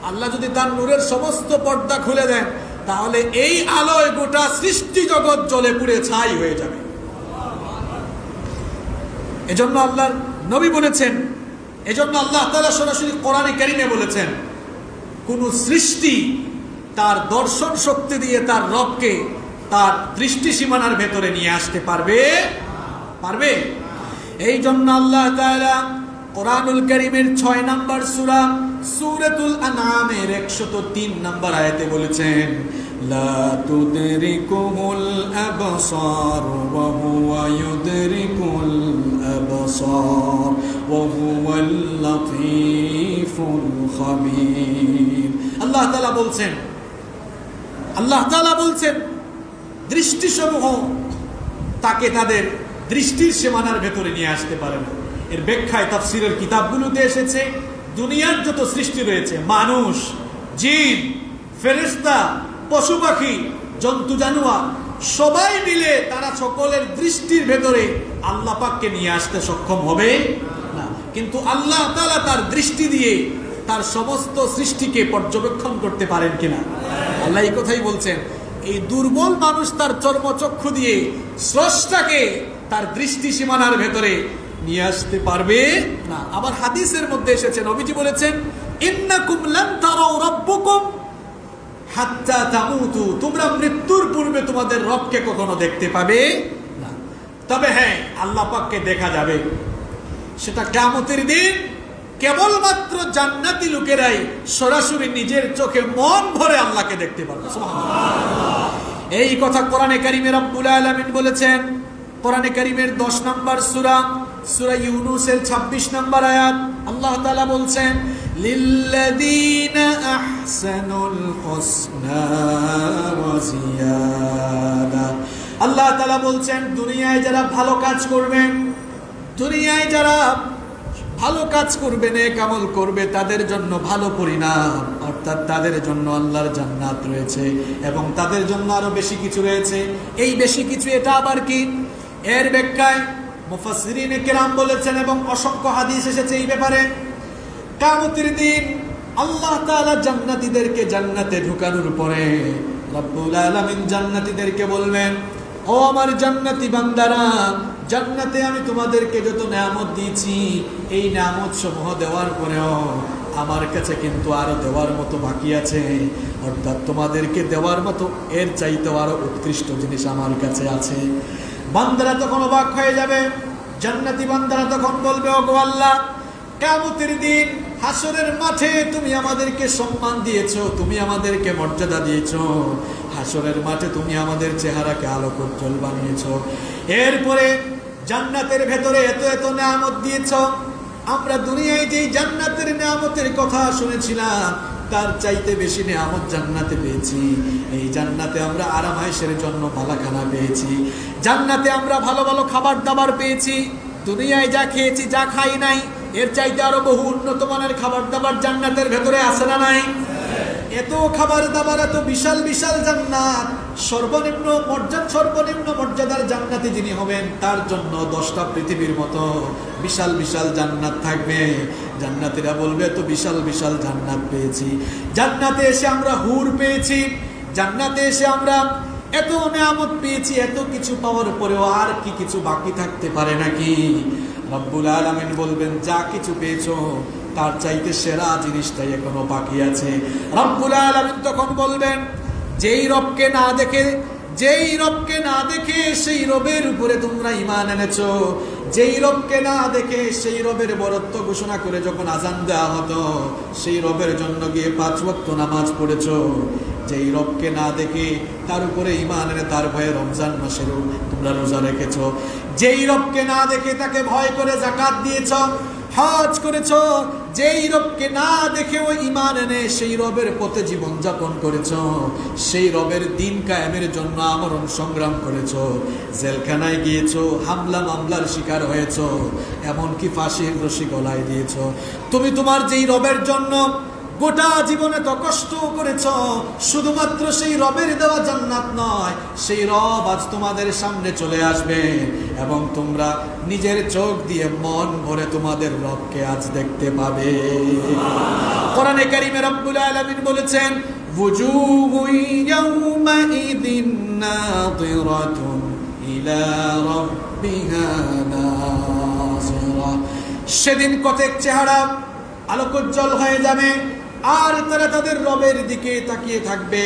আল্লাহ যদি তার নূরের সমস্ত পর্দা খুলে দেন, তাহলে এই আলোয় গোটা সৃষ্টি জগৎ জ্বলে পুড়ে ছাই হয়ে যাবে। এজন্য আল্লাহর নবী বলেছেন, এজন্য আল্লাহ তাআলা সরাসরি কোরআনে কারীমে বলেছেন, কোন সৃষ্টি তার দর্শন শক্তি দিয়ে তার রবকে তার দৃষ্টি সীমানার ভেতরে নিয়ে আসতে পারবে? এই জন্য আল্লাহ তাআলা কোরআনুল কারীমের 6 নম্বর সূরা সূরাতুল আনআমের 103 নম্বর আয়াতে বলেছেন, লা তুদরিকুহুল আবসার ওয়া হুয়া ইউদরিকুল আবসার ওয়া হুয়াল লাতীফুল খাবীর। আল্লাহ তাআলা বলছেন দৃষ্টিসমূহ তাকে তাদের দৃষ্টির সীমানার ভেতরে নিয়ে আসতে পারে না। এর ব্যাখ্যায় তাফসীরের কিতাবগুলোতে এসেছে, দুনিয়ার যত সৃষ্টি রয়েছে, মানুষ, জিন, ফেরেশতা, পশু পাখি, জন্তু জানোয়ার, সবাই মিলে তারা সকলের দৃষ্টির ভেতরে আল্লাহ পাককে নিয়ে আসতে সক্ষম হবে না। কিন্তু আল্লাহ তাআলা তার দৃষ্টি দিয়ে তার সমস্ত সৃষ্টিকে পর্যবেক্ষণ করতে পারেন কিনা? আল্লাহ এই কথাই বলছেন, এই দুর্বল মানুষ তার চর্মচক্ষু দিয়ে স্রষ্টাকে তার দৃষ্টি সীমানার ভেতরে নিয়ে আসতে পারবে না। আবার হাদিসের মধ্যে এসেছে, নবীজি বলেছেন, ইন্নাকুম লান তারাউ রাব্বুকুম হাত্তা তামুতু, তোমরা মৃত্যুর পূর্বে তোমাদের রবকে কখনো দেখতে পাবে না। তবে হ্যাঁ, আল্লাহ পাককে দেখা যাবে, সেটা কিয়ামতের দিন কেবলমাত্র জান্নাতি লোকেরাই সরাসরি নিজের চোখে মন ভরে আল্লাহকে দেখতে পারবে। সুবহানাল্লাহ। এই কথা কোরআনে কারীমে রব্বুল আলামিন বলেছেন, কোরআনে কারীমের 10 নম্বর সূরা ইউনূসের 26 নম্বর আয়াত, আল্লাহ তাআলা বলছেন, লিল্লাযীনা আহসানুল হুসনা ওয়া জিয়াদা। আল্লাহ তাআলা বলছেন, দুনিয়ায় যারা ভালো কাজ করবেন, দুনিয়ায় যারা ভালো কাজ করবে, নেক আমল করবে, তাদের জন্য ভালো পরিণাম, অর্থাৎ তাদের জন্য আল্লাহর জান্নাত রয়েছে এবং তাদের জন্য আরো বেশি কিছু রয়েছে। এই বেশি কিছু এটা আবার কি? এর ব্যাখ্যায় মুফাসসিরিনে কেরাম বলেছেন এবং অসংখ্য হাদিস এসেছে এই ব্যাপারে। কিয়ামতের দিন আল্লাহ তাআলা জান্নাতীদেরকে জান্নাতে ঢোকানোর পরে রব্বুল আলামিন জান্নাতীদেরকে বলবেন, ও আমার জান্নাতি বান্দারা, জান্নাতে আমি তোমাদেরকে যত নিয়ামত দিয়েছি, এই নিয়ামত সমূহ দেওয়ার পরেও আমার কাছে কিন্তু আরো দেওয়ার মতো বাকি আছে, অর্থাৎ তোমাদেরকে দেওয়ার মতো এর চাইতে আরো উৎকৃষ্ট জিনিস আমার কাছে আছে। বান্দারা তখন অবাক হয়ে যাবে, জান্নাতি বান্দারা তখন বলবে, ওগো আল্লাহ, কিয়ামতের দিন হাসরের মাঠে তুমি আমাদেরকে সম্মান দিয়েছো, তুমি আমাদেরকে মর্যাদা দিয়েছো, হাসরের মাঠে তুমি আমাদের চেহারাকে আলোকোজ্জ্বল বানিয়েছো, এরপরে জান্নাতের ভেতরে এত এত নিয়ামত দিয়েছো, আমরা দুনিয়ায় যেই জান্নাতের নিয়ামতের কথা শুনেছিলাম তার চাইতে বেশি নিয়ামত জান্নাতে পেয়েছি। এই জান্নাতে আমরা আরামায়েশের জন্য বালাখানা পেয়েছি, জান্নাতে আমরা ভালো ভালো খাবার দাবার পেয়েছি, দুনিয়ায় যা খেয়েছি, যা খাই নাই, এর চাইতে আরো বহু উন্নত মানের খাবার দাবার জান্নাতের ভেতরে আছে না নাই? এত খাবার দাবার, এত বিশাল বিশাল জান্নাত, সর্বনিম্ন মর্যাদার জান্নাতি যিনি হবেন তার জন্য 10টা পৃথিবীর মতো বিশাল বিশাল জান্নাত থাকবে। জান্নাতীরা বলবে, এত বিশাল বিশাল জান্নাত পেয়েছি, জান্নাতে এসে আমরা হুর পেয়েছি, জান্নাতে এসে আমরা এত নিয়ামত পেয়েছি, এত কিছু পাওয়ার পরেও আর কি কিছু বাকি থাকতে পারে নাকি? রব্বুল আলামিন বলবেন, যা কিছু পেয়েছো তার চাইতে সেরা জিনিসটাই এখনো বাকি আছে। রব্বুল আলামিন তখন বলবেন, যেই রবকে না দেখে সেই রবের উপরে তোমরা ঈমান এনেছো, যেই রবকে না দেখে সেই রবের বরত্ব ঘোষণা করে যখন আযান দেওয়া হতো সেই রবের জন্য গিয়ে 5 ওয়াক্ত নামাজ পড়েছো, যেই রবকে না দেখে তার উপরে ঈমান এনে তার ভয়ে রমজান মাসেরও তোমরা রোজা রেখেছো, যেই রবকে না দেখে তাকে ভয় করে যাকাত দিয়েছো, হজ করেছো, যেই রবকে না দেখে ওই ঈমান এনে সেই রবের পথে জীবন যাপন করেছো, সেই রবের দিন কায়েমের জন্য আমরণ সংগ্রাম করেছো, জেলখানায় গিয়েছো, হামলা মামলার শিকার হয়েছো, এমনকি ফাঁসির রশি গলায় দিয়েছো। তুমি তোমার যেই রবের জন্য গোটা জীবনে তো কষ্ট করেছ, শুধুমাত্র সেই রবের দেওয়া জান্নাত নয়, সেই রব আজ তোমাদের সামনে চলে আসবে এবং তোমরা নিজের চোখ দিয়ে মন ভরে তোমাদের রবকে আজ দেখতে পাবে। কোরআনে কারীমে রব্বুল আলামিন বলেছেন, ওয়াজুহু ইয়াওমাইযিন নাযিরাতুন ইলা রাব্বিহা নাযিরা। সেদিন কতক চেহারা আলোকোজ্জ্বল হয়ে যাবে আর তারা তাদের রবের দিকে তাকিয়ে থাকবে।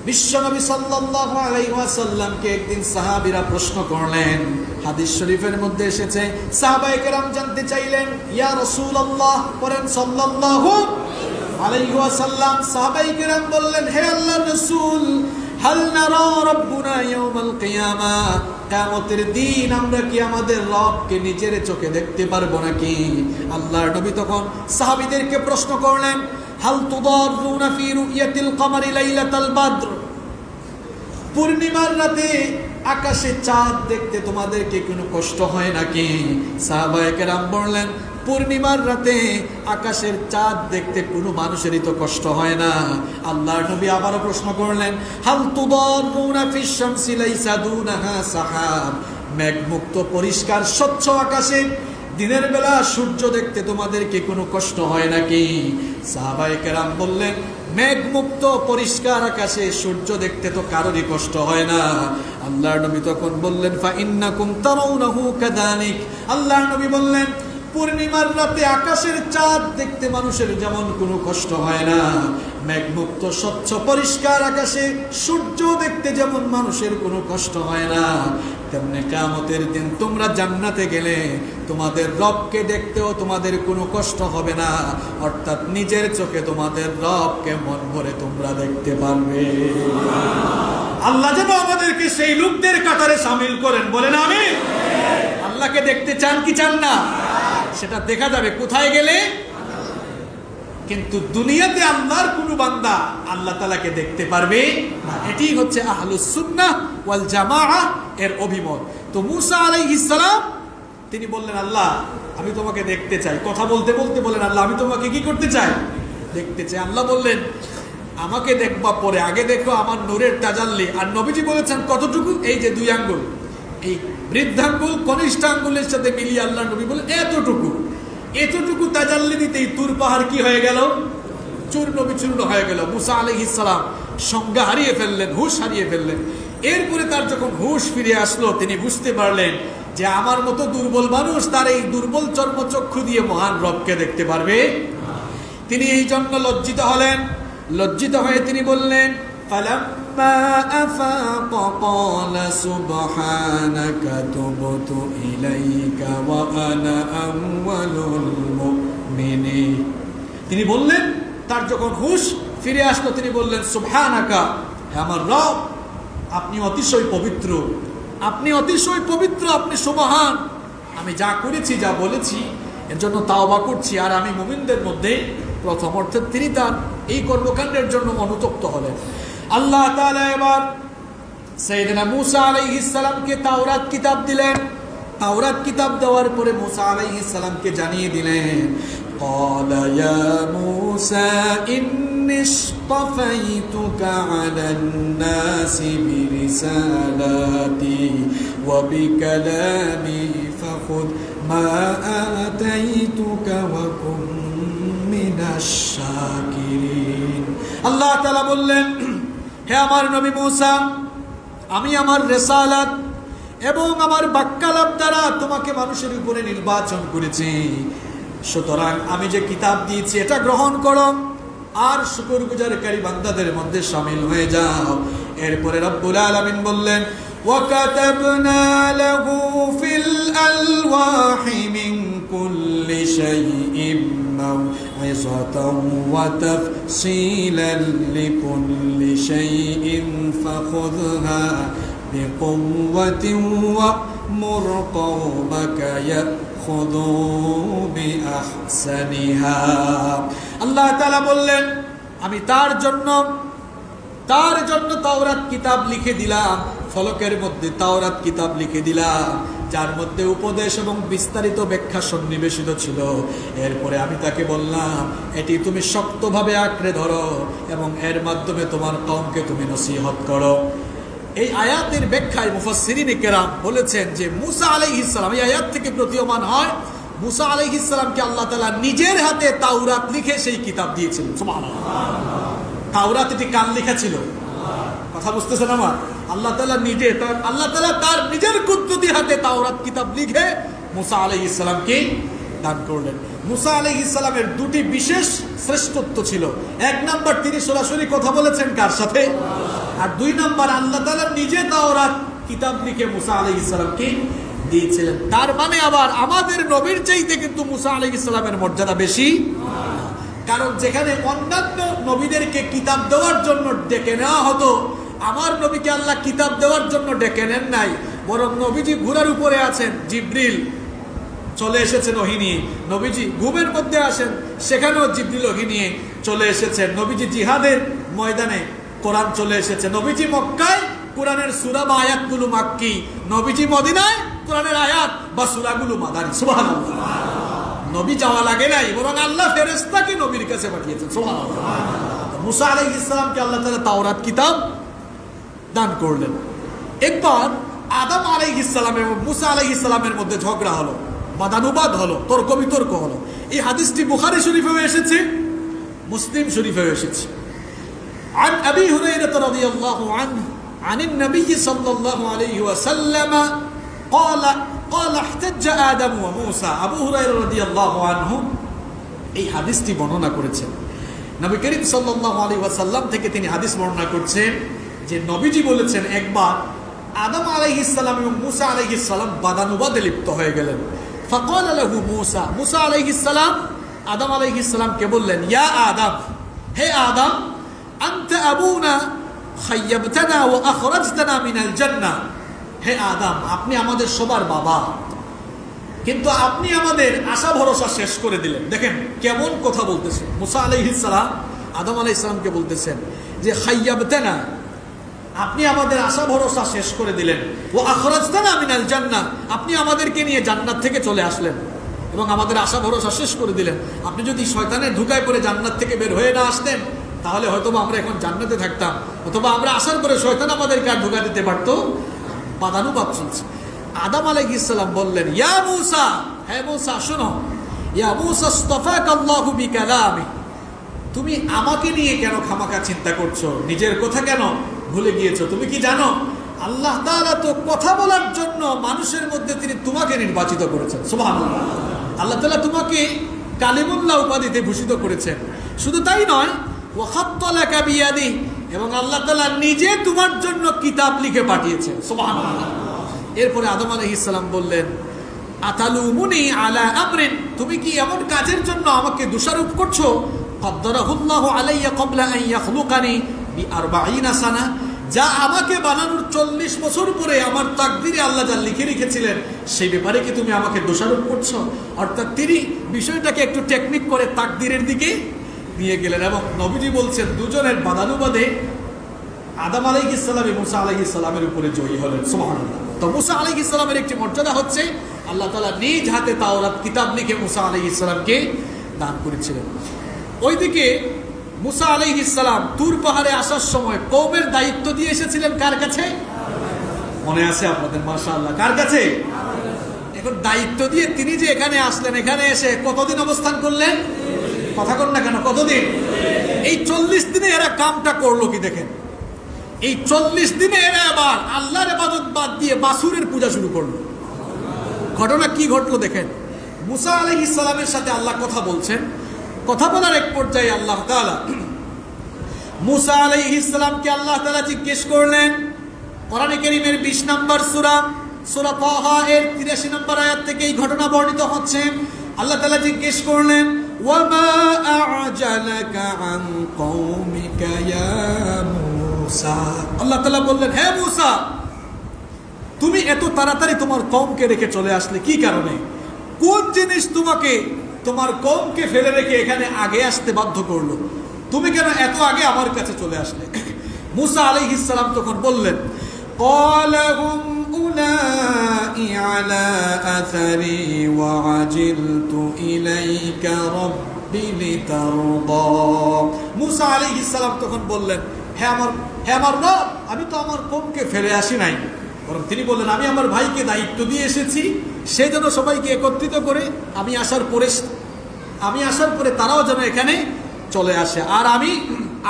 বিশ্বনবী সাল্লাল্লাহু আলাইহি ওয়াসাল্লামকে একদিন সাহাবীরা প্রশ্ন করলেন, হাদিস শরীফের মধ্যে এসেছে, সাহাবায়ে কেরাম জানতে চাইলেন, ইয়া রাসূলুল্লাহ, পড়েন সাল্লাল্লাহু আলাইহি ওয়াসাল্লাম। সাহাবায়ে কেরাম বললেন, হে আল্লাহর রাসূল, হাল নারা রাব্বুনা ইয়াউমাল কিয়ামা, কিয়ামতের দিন আমরা কি আমাদের রবকে নিজের চোখে দেখতে পারবো নাকি? আল্লাহর নবী তখন সাহাবীদেরকে প্রশ্ন করলেন, হাল তুদাররুনা ফি রুয়াতিল কমারি লাইলাতাল বদর, পূর্ণিমার রাতে আকাশে চাঁদ দেখতে তোমাদেরকে কোনো কষ্ট হয় নাকি? সাহাবায়ে কেরাম বললেন, পূর্ণিমার রাতে আকাশের চাঁদ দেখতে কোনো মানুষেরই তো কষ্ট হয় না। আল্লাহর নবী আবারও প্রশ্ন করলেন, হাল তুদাররুনা ফিশ শামসি লাইসা দুনাহা সাহাব, মেঘমুক্ত পরিষ্কার স্বচ্ছ আকাশে দিনের বেলা সূর্য দেখতে তোমাদেরকে কোনো কষ্ট হয় নাকি? সাহাবায়ে কেরাম বললেন, মেঘমুক্ত পরিষ্কার আকাশে সূর্য দেখতে তো কারোরই কষ্ট হয় না। আল্লাহর নবী তখন বললেন, ফা ইন্নাকুম তারাউনাহু কাযালিক, আল্লাহর নবী বললেন, পূর্ণিমার রাতে আকাশের চাঁদ দেখতে মানুষের যেমন কোনো কষ্ট হয় না, মেঘমুক্ত স্বচ্ছ পরিষ্কার আকাশে সূর্য দেখতে যেমন মানুষের কোনো কষ্ট হয় না, তেমনি কিয়ামতের দিন তোমরা জান্নাতে গেলে তোমাদের রবকে দেখতেও তোমাদের কোনো কষ্ট হবে না, অর্থাৎ নিজের চোখে তোমাদের রবকে মন ভরে তোমরা দেখতে পারবে। আল্লাহ যেন আমাদেরকে সেই লোকদের কাতারে শামিল করেন, বলেন আমিন। আল্লাহকে দেখতে চান কি চান না? সেটা দেখা যাবে কোথায় গেলে। কিন্তু দুনিয়াতে আল্লাহর কোন বান্দা আল্লাহ তাআলাকে দেখতে পারবে না। এটি হচ্ছে আহলুস সুন্নাহ ওয়াল জামাআহ এর অভিমত। তো মুসা আলাইহিস সালাম তিনি বললেন, আল্লাহ আমি তোমাকে দেখতে চাই। কথা বলতে বলতে বলেন, আল্লাহ আমি তোমাকে কি করতে চাই? দেখতে চাই। আল্লাহ বললেন, আমাকে দেখবা পরে, আগে দেখো আমার নূরের তাজাল্লি। আর নবীজি বলেছেন কতটুকু? এই যে 2 আঙ্গুল, এই বৃদ্ধাঙ্গুল কনিষ্ঠ আঙ্গুলের সাথে মিলিয়ে আল্লাহ নবী বলেন এতটুকু তাজাল্লি দিতেই তুর পাহাড় কি হয়ে গেল? চূর্ণ বিচূর্ণ হয়ে গেল। মুসা আলাইহিস সালাম সংজ্ঞা হারিয়ে ফেললেন, হুঁশ হারিয়ে ফেললেন। এরপরে তার যখন হুঁশ ফিরে আসলো, তিনি বুঝতে পারলেন যে আমার মতো দুর্বল মানুষ তার এই দুর্বল চর্মচক্ষু দিয়ে মহান রবকে দেখতে পারবে। তিনি এই জন্য লজ্জিত হলেন। লজ্জিত হয়ে তিনি বললেন, ফালাম্মা আফাকা ক্বালা সুবহানাকা তুবতু ইলাইকা ওয়া আনা আউয়ালুল মুমিনিন। তিনি বললেন, তার যখন হুঁশ ফিরে আসলো তিনি বললেন, সুবহানাকা, হে আমার রব, আপনি অতিশয় পবিত্র, আপনি অতিশয় পবিত্র, আপনি সুবহান। আমি যা করেছি যা বলেছি এর জন্য তাওবা করছি, আর আমি মুমিনদের মধ্যে প্রথম। অর্থাৎ তিনি তার এই কর্মকাণ্ডের জন্য অনুতপ্ত হলেন। আল্লাহ তাআলা এবার সাইয়েদনা মুসা আলাইহিস সালামকে তাওরাত কিতাব দিলেন। তাওরাত কিতাব দেওয়ার পরে মুসা আলাইহিস সালামকে জানিয়ে দিলেন, ক্বালা ইয়া মুসা ইন্নী ইসতাফাইতুকা আলান নাসি বিরিসালাতি ওয়া বিকালামি ফাখুদ মা আতাইতুকা ওয়া কুন মিনাশ শাকিরিন। আল্লাহ তাআলা বললেন, হে আমার নবী মুসা, আমি আমার রিসালাত এবং আমার বাক্যালাপ দ্বারা তোমাকে মানুষের উপরে নির্বাচন করেছি, সুতরাং আমি যে কিতাব দিয়েছি এটা গ্রহণ করো আর শুকরগুজারকারী বান্দাদের মধ্যে শামিল হয়ে যাও। এরপরে রব্বুল আলামিন বললেন وَكَتَبْنَا لَهُ فِي الْأَلْوَاحِ مِنْ كُلِّ شَيْءٍ مَوْعِظَةً وَتَفْصِيلًا لِكُلِّ شَيْءٍ فَخُذْهَا بِقُوَّةٍ وَأْمُرْ قَوْمَكَ يَأْخُذُوا بِأَحْسَنِهَا। আল্লাহ তাআলা বললেন আমি তার জন্য তাওরাত কিতাব লিখে দিলাম, ফলকের মধ্যে তাওরাত কিতাব লিখে দিলাম, যার মধ্যে উপদেশ এবং বিস্তারিত ব্যাখ্যা সন্নিবেশিত ছিল। এরপরে আমি তাকে বললাম এটি তুমি শক্তভাবে আঁকড়ে ধরো এবং এর মাধ্যমে তোমার কওমকে তুমি নসিহত করো। এই আয়াতের ব্যাখ্যায় মুফাসসিরিন কেরাম বলেছেন যে মুসা আলাইহিস সালাম, এই আয়াত থেকে প্রতীয়মান হয় মুসা আলাইহিস সালামকে আল্লাহ তাআলা নিজের হাতে তাওরাত লিখে সেই কিতাব দিয়েছিলেন। সুবহানাল্লাহ। তাওরাত এটি কার লেখা ছিল? কথা বুঝতেছেন আমার? আল্লাহ তাআলা নিজে, আল্লাহ তাআলা তার নিজের কুদরতি হাতে তাওরাত কিতাব লিখে মুসা আলাইহিস সালামকে দান করলেন। মুসা আলাইহিস সালামের দুটি বিশেষ শ্রেষ্ঠত্ব ছিল। এক নাম্বার, তিনি সরাসরি কথা বলেছেন কার সাথে? আর দুই নাম্বার, আল্লাহ তাআলা নিজে তাওরাত কিতাব লিখে মুসা আলাইহিস সালামকে দিয়েছিলেন। তার মানে আবার আমাদের নবীর চাইতে কিন্তু মুসা আলাইহিস সালামের মর্যাদা বেশি। কারণ যেখানে অন্যান্য নবীদেরকে কিতাব দেওয়ার জন্য ডেকে নেওয়া হতো, আমার নবীকে আল্লাহ কিতাব দেওয়ার জন্য ডেকে নেন নাই, বরং নবীজি ঘোড়ার উপরে আছেন, জিবরিল চলে এসেছেন ওহী নিয়ে। নবীজি ঘুমের মধ্যে আসেন, সেখানেও জিবরিল ওহী নিয়ে চলে এসেছেন। নবীজি জিহাদের ময়দানে কোরআন চলে এসেছে। নবীজি মক্কায় কোরআনের সূরা বা আয়াতগুলো মাক্কি, নবীজি মদিনায় কোরআনের আয়াত বা সূরাগুলো মাদানী। সুবহানাল্লাহ। নবী যাওয়া লাগে নাই, বরং আল্লাহ ফেরেশতাকে নবীর কাছে পাঠিয়েছেন। সুবহানাল্লাহ। মুসা আলাইহিস সালামকে আল্লাহ তাআলা তাওরাত কিতাব দান করলেন। একবার আদম আলাইহিস সালাম এবং মুসা আলাইহিস সালামের মধ্যে ঝগড়া হলো, বাদানুবাদ হলো, তর্ক বিতর্ক হলো। এই হাদিসটি বুখারী শরীফেও এসেছে, মুসলিম শরীফেও এসেছে। عن أبي هريرة رضي الله عنه عن النبي صلى الله عليه وسلم قال احتج آدم وموسى। আবু হুরায়রা রাদিয়াল্লাহু আনহু এই হাদিসটি বর্ণনা করেছেন। নবী করিম সাল্লাল্লাহু আলাইহি ওয়াসাল্লাম থেকে তিনি হাদিস বর্ণনা করছেন যে নবীজি বলেছেন একবার আদম আলাইহিস সালাম এবং মুসা আলাইহিস সালাম বাদানুবাদে লিপ্ত হয়ে গেলেন। ফাকাল লাহু মুসা, মুসা আলাইহিস সালাম আদম আলাইহিস সালামকে বললেন, ইয়া আদম, হে আদম, আনতা আবুনা খায়্যাবতানা ওয়া আখরাজতানা মিনাল জান্নাহ। হে আদম, আপনি আমাদের সবার বাবা, কিন্তু আপনি আমাদের আশা ভরসা শেষ করে দিলেন। দেখেন কেমন কথা বলতেছেন। মুসা আলাইহিস সালাম আদম আলাইহিস সালামকে বলতেছেন যে খায়্যাবতানা, আপনি আমাদের আশা ভরসা শেষ করে দিলেন, ও আখরাজতানা মিনাল জান্নাহ, আপনি আমাদেরকে নিয়ে জান্নাত থেকে চলে আসলেন এবং আমাদের আশা ভরসা শেষ করে দিলেন। আপনি যদি শয়তানের ধোঁকায় পড়ে জান্নাত থেকে বের হয়ে না আসতেন, তাহলে হয়তোবা আমরা এখন জান্নাতে থাকতাম, অথবা আমরা আসার পরে শয়তান আমাদেরকে আর ধোঁকা দিতে পারতো। বাদানুবাদ চলছে। আদম আলাইহিস সালাম বললেন, ইয়া মুসা, হে মুসা শোনো, ইয়া মুসা ইসতাফাকাল্লাহু বিকালামি, তুমি আমাকে নিয়ে কেন খামাখা চিন্তা করছো? নিজের কথা কেন ভুলে গিয়েছো? তুমি কি জানো আল্লাহ তাআলা তো কথা বলার জন্য মানুষের মধ্যে তিনি তোমাকে নির্বাচিত করেছেন। সুবহানাল্লাহ। আল্লাহ তাআলা তোমাকে কালিমুল্লাহ উপাধিতে ভূষিত করেছেন। শুধু তাই নয়, ওয়া খাত্তালাকা বিয়াদি, এবং আল্লাহ তাআলা নিজে তোমার জন্য কিতাব লিখে পাঠিয়েছেন। সুবহানাল্লাহ। এরপরে আদম আলাইহিস সালাম বললেন, আতালুমুনি আলা আমরিন, তুমি কি এমন কাজের জন্য আমাকে দোষারোপ করছো? কদ্দারাহুল্লাহু আলাইয়া ক্বাবলা আন ইয়াখলুকানি বি40 সানা, যা আমাকে বানানোর 40 বছর পরে আমার তাকদীরে আল্লাহ যা লিখে রেখেছিলেন, সেই ব্যাপারে কি তুমি আমাকে দোষারোপ করছো? অর্থাৎ তিনি বিষয়টাকে একটু টেকনিক করে তাকদীরের দিকে নিয়ে গেলেন। এবং নবীজি বলছেন দুজনের বাদানুবাদে আদম আলাইহিস সালাম এবং মুসা আলাইহিস সালামের উপরে জয়ী হলেন। সুবহানাল্লাহ। তো মুসা আলাইহিস সালামের একটি মর্যাদা হচ্ছে আল্লাহ তাআলা নিজ হাতে তাওরাত কিতাব লিখে মুসা আলাইহিস সালামকে দান করেছিলেন। ওইদিকে মুসা আলাইহিস সালাম তুর পাহাড়ে আসার সময় কওমের দায়িত্ব দিয়ে এসেছিলেন কার কাছে? মনে আছে আপনাদের? মাশাআল্লাহ। কার কাছে? এখন দায়িত্ব দিয়ে তিনি যে এখানে আসলেন, এখানে এসে কতদিন অবস্থান করলেন? কথা কন না কেন, কতদিন? এই 40 দিনে এরা কামটা করলো কি দেখেন। এই 40 দিনে এরা আবার আল্লাহর ইবাদত বাদ দিয়ে বাছুরের পূজা শুরু করলো। ঘটনা কি ঘটলো দেখেন। মুসা আলাইহিস সালামের সাথে আল্লাহ কথা বলছেন। কথা বলার এক পর্যায়ে আল্লাহ তাআলা মুসা আলাইহিস সালামকে আল্লাহ তাআলা জিজ্ঞেস করলেন, কোরআনে কারীমের 20 নম্বর সূরা সূরা তাহা এর 83 নম্বর আয়াত থেকে এই ঘটনা বর্ণিত হচ্ছে। আল্লাহ তাআলা জিজ্ঞেস করলেন, ওয়ামা আ'জালাকা আন কওমিকা ইয়া মুসা। আল্লাহ তাআলা বললেন, হে মুসা, তুমি এত তাড়াতাড়ি তোমার কওমকে রেখে চলে আসলে কি কারণে? কোন জিনিস তোমাকে তোমার কওমকে ফেলে রেখে এখানে আগে আসতে বাধ্য করলো? তুমি কেন এত আগে আমার কাছে চলে আসলে? মুসা আলাইহিস সালাম তখন বললেন, ক্বালা হুম উলাই আলা আসারি ওয়া আজিলতু ইলাইকা রাব্বি লিতারদা। মুসা আলাইহিস সালাম তখন বললেন, হে আমার রব, আমি তো আমার কওমকে ফেলে আসি নাই, বরং তিনি বললেন, আমি আমার ভাইকে দায়িত্ব দিয়ে এসেছি, সে যেন সবাইকে একত্রিত করে আমি আসার পরে তারাও যেন এখানে চলে আসে, আর আমি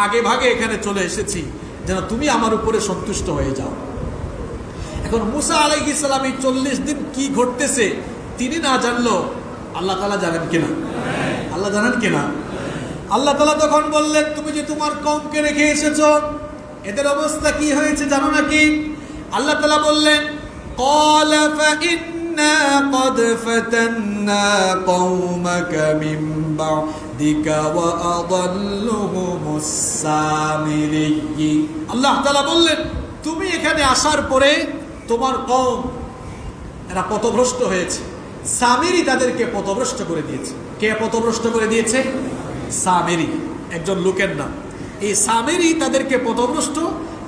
আগে ভাগে এখানে চলে এসেছি যেন তুমি আমার উপরে সন্তুষ্ট হয়ে যাও। এখন মুসা আলাইহিস সালাম এই 40 দিন কি ঘটতেছে তিনি না জানলো, আল্লাহ তাআলা জানেন কিনা? আল্লাহ জানেন কিনা? আল্লাহ তাআলা তখন বললেন, তুমি যে তোমার কওমকে রেখে এসেছো, এদের অবস্থা কি হয়েছে জানো নাকি? আল্লাহ তাআলা বললেন, ক্বালা ফাইন্না ক্বাদ ফাতান্না কওমাকা মিন বা'দিকা ওয়া আদাল্লুহুমুস সামিরি। আল্লাহ তাআলা বললেন, তুমি এখানে আসার পরে তোমার কওম এরা পথভ্রষ্ট হয়েছে। সামিরি তাদেরকে পথভ্রষ্ট করে দিয়েছে। কে পথভ্রষ্ট করে দিয়েছে? সামিরি, একজন লোকের নাম। এই সামিরি তাদেরকে পথভ্রষ্ট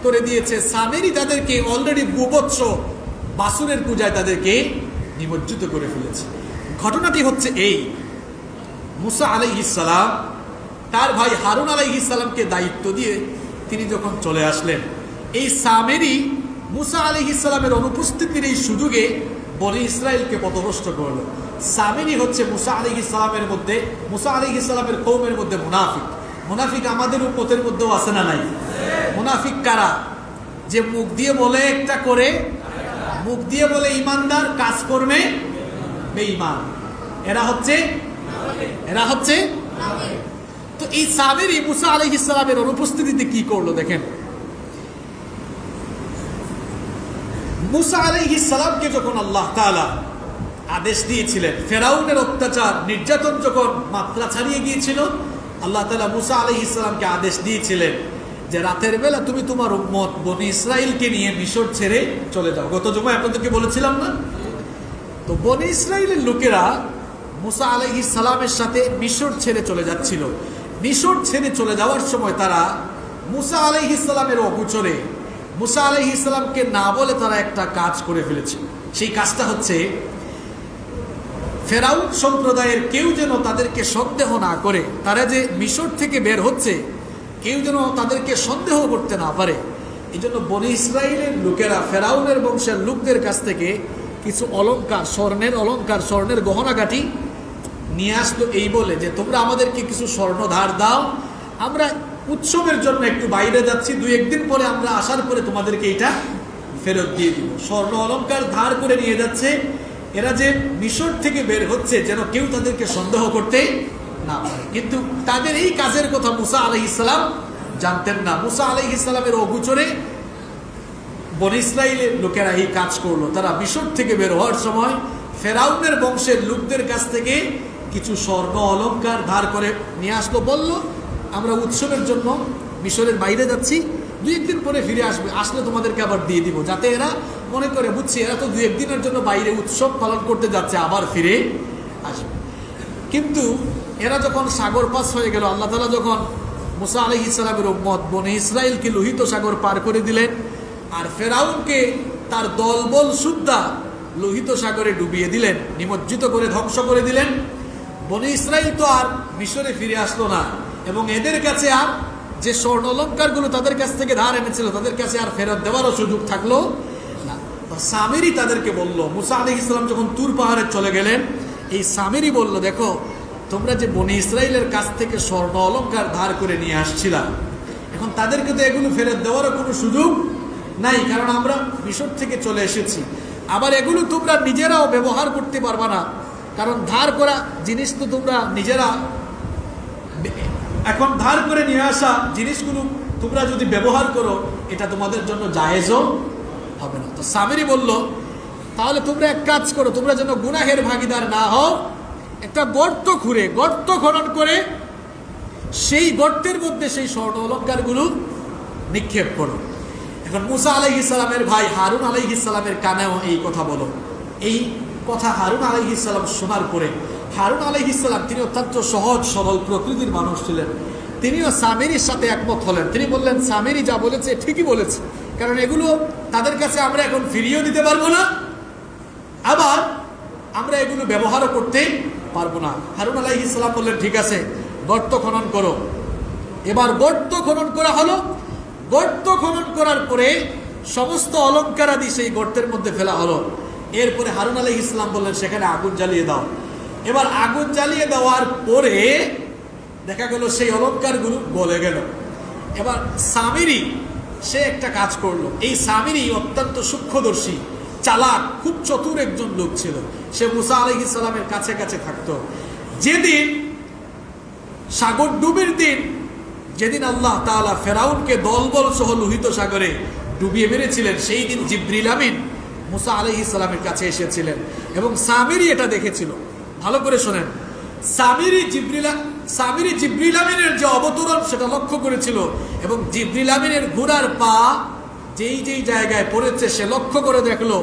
করে দিয়েছে। সামিরি তাদেরকে অলরেডি গোবৎস বাছুরের পূজায় তাদেরকে নিমজ্জিত করে ফেলেছে। ঘটনাটি হচ্ছে এই, মুসা আলাইহিস সালাম তার ভাই হারুন আলাইহিস সালামকে দায়িত্ব দিয়ে তিনি যখন চলে আসলেন, এই সামিরি মুসা আলাইহিস সালামের অনুপস্থিতির এই সুযোগে বনি ইসরাইলকে পথভ্রষ্ট করলো। সামিরি হচ্ছে মুসা আলাইহিস সালামের কওমের মধ্যে মুনাফিক। মুনাফিক আমাদের উম্মতের মধ্যেও আছে না নাই? মুনাফিক কারা? যে মুখ দিয়ে বলে একটা করে, মুখ দিয়ে বলে ইমানদার, কাজ করবে বেঈমান। এরা হচ্ছে তো এই সামিরি মুসা আলাইহিস সালামের অনুপস্থিতিতে কি করলো দেখেন। মুসা আলাইহিস সালামকে যখন আল্লাহ তাআলা আদেশ দিয়েছিলেন, ফেরাউনের অত্যাচার নির্যাতন যখন মাত্রা ছাড়িয়ে গিয়েছিল, আল্লাহ তাআলা মুসা আলাইহিস সালামকে আদেশ দিয়েছিলেন যে রাতের বেলা তুমি তোমার উম্মত বনি ইসরাইলকে নিয়ে মিশর ছেড়ে চলে যাও। গত জুমায় আপনাদেরকে বলেছিলাম না? তো বনি ইসরাইলের লোকেরা মুসা আলাইহিস সালামের সাথে মিশর ছেড়ে চলে যাচ্ছিল। মিশর ছেড়ে চলে যাওয়ার সময় তারা মুসা আলাইহিস সালামের অগোচরে মুসা আলাইহিস সালামকে না বলে তারা একটা কাজ করে ফেলেছে। সেই কাজটা হচ্ছে, ফেরাউন সম্প্রদায়ের কেউ যেন তাদেরকে সন্দেহ না করে, তারা যে মিশর থেকে বের হচ্ছে কেউ যেন তাদেরকে সন্দেহ করতে না পারে, এই জন্য বনি ইসরাইলের লোকেরা ফেরাউনের বংশের লোকদের কাছ থেকে কিছু অলংকার, স্বর্ণের গহনাগাটি নিয়ে আসলো, এই বলে যে তোমরা আমাদেরকে কিছু স্বর্ণ ধার দাও, আমরা উৎসবের জন্য একটু বাইরে যাচ্ছি, 2-1 দিন পরে আমরা আসার পরে তোমাদেরকে এটা ফেরত দিয়ে দিব। স্বর্ণ অলংকার ধার করে নিয়ে যাচ্ছে। এরা যে মিশর থেকে বের হচ্ছে যেন কেউ তাদেরকে সন্দেহ করতে না পারে। কিন্তু তাদের এই কাজের কথা মুসা আলাইহিস সালাম জানতেন না। মুসা আলাইহিস সালামের অগোচরে বনি ইসরাইলের লোকেরা এই কাজ করলো। তারা মিশর থেকে বের হওয়ার সময় ফেরাউনের বংশের লোকদের কাছ থেকে কিছু স্বর্ণ অলংকার ধার করে নিয়ে আসলো, বলল আমরা উৎসবের জন্য মিশরের বাইরে যাচ্ছি, 2-1 দিন পরে ফিরে আসলে তোমাদেরকে আবার দিয়ে দিব, যাতে এরা মনে করে, বুঝছি এরা তো 2-1 দিনের জন্য বাইরে উৎসব পালন করতে যাচ্ছে, আবার ফিরে আসবে। কিন্তু এরা যখন সাগর পার হয়ে গেল, আল্লাহ তাআলা যখন মুসা আলাইহিস সালামের উম্মত বনি ইসরাইলকে লোহিত সাগর পার করে দিলেন, আর ফেরাউনকে তার দলবল সুদ্ধা লোহিত সাগরে ডুবিয়ে দিলেন, নিমজ্জিত করে ধ্বংস করে দিলেন, বনি ইসরাইল তো আর মিশরে ফিরে আসলো না, এবং এদের কাছে আর যে স্বর্ণ অলংকারগুলো তাদের কাছ থেকে ধার এনেছিল তাদের কাছে আর ফেরত দেওয়ারও সুযোগ থাকলো না। সামিরি তাদেরকে বলল, মুসা আলাইহিস সালাম যখন তুর পাহাড়ে চলে গেলেন, এই সামিরি বলল, দেখো তোমরা যে বনি ইসরাইলের কাছ থেকে স্বর্ণ অলংকার ধার করে নিয়ে আসছিলা, এখন তাদেরকে তো এগুলো ফেরত দেওয়ারও কোনো সুযোগ নাই, কারণ আমরা মিশর থেকে চলে এসেছি। আবার এগুলো তোমরা নিজেরাও ব্যবহার করতে পারবা না, কারণ ধার করা জিনিস তো তোমরা নিজেরা, এখন ধার করে নিয়ে আসা জিনিসগুলো তোমরা যদি ব্যবহার করো এটা তোমাদের জন্য জায়েজও হবে না। তো সামিরি বলল, তাহলে তোমরা এক কাজ করো, তোমরা যেন গুনাহের ভাগীদার না হও, একটা গর্ত খুঁড়ে গর্ত খনন করে সেই গর্তের মধ্যে সেই স্বর্ণ অলঙ্কারগুলো নিক্ষেপ করো। এখন মুসা আলাইহিস সালামের ভাই হারুন আলাইহিস সালামের কানেও এই কথা বলো। এই কথা হারুন আলাইহিস সালাম শোনার পরে, হারুন আলাইহিস সালাম তিনি অত্যন্ত সহজ সরল প্রকৃতির মানুষ ছিলেন, তিনিও সামিরির সাথে একমত হলেন। তিনি বললেন, সামিরি যা বলেছে ঠিকই বলেছে, কারণ এগুলো তাদের কাছে আমরা এখন ফিরিয়েও দিতে পারবো না, আবার আমরা এগুলো ব্যবহারও করতে পারবো না। হারুন আলাইহিস সালাম বললেন, ঠিক আছে, গর্ত খনন করো। এবার গর্ত খনন করা হলো। গর্ত খনন করার পরে সমস্ত অলঙ্কারাদি সেই গর্তের মধ্যে ফেলা হলো। এরপরে হারুন আলাইহিস সালাম বললেন, সেখানে আগুন জ্বালিয়ে দাও। এবার আগুন জ্বালিয়ে দেওয়ার পরে দেখা গেল সেই অলঙ্কারগুলো গলে গেল। এবার সামিরি সে একটা কাজ করলো। এই সামিরি অত্যন্ত সূক্ষ্মদর্শী, চালাক, খুব চতুর একজন লোক ছিল। সে মুসা আলাইহিস সালামের কাছে কাছে থাকতো। যেদিন সাগর ডুবির দিন, যেদিন আল্লাহ তাআলা ফেরাউনকে দলবল সহ লোহিত সাগরে ডুবিয়ে মেরেছিলেন, সেই দিন জিবরিল আমিন মুসা আলাইহিস সালামের কাছে এসেছিলেন এবং সামিরি এটা দেখেছিল। ভালো করে শোনেন, সামিরি জিবরিল আমিনের যে অবতরণ সেটা লক্ষ্য করেছিল এবং জিবরিল আমিনের ঘোড়ার পা যেই যেই জায়গায় পড়েছে সে লক্ষ্য করে দেখলো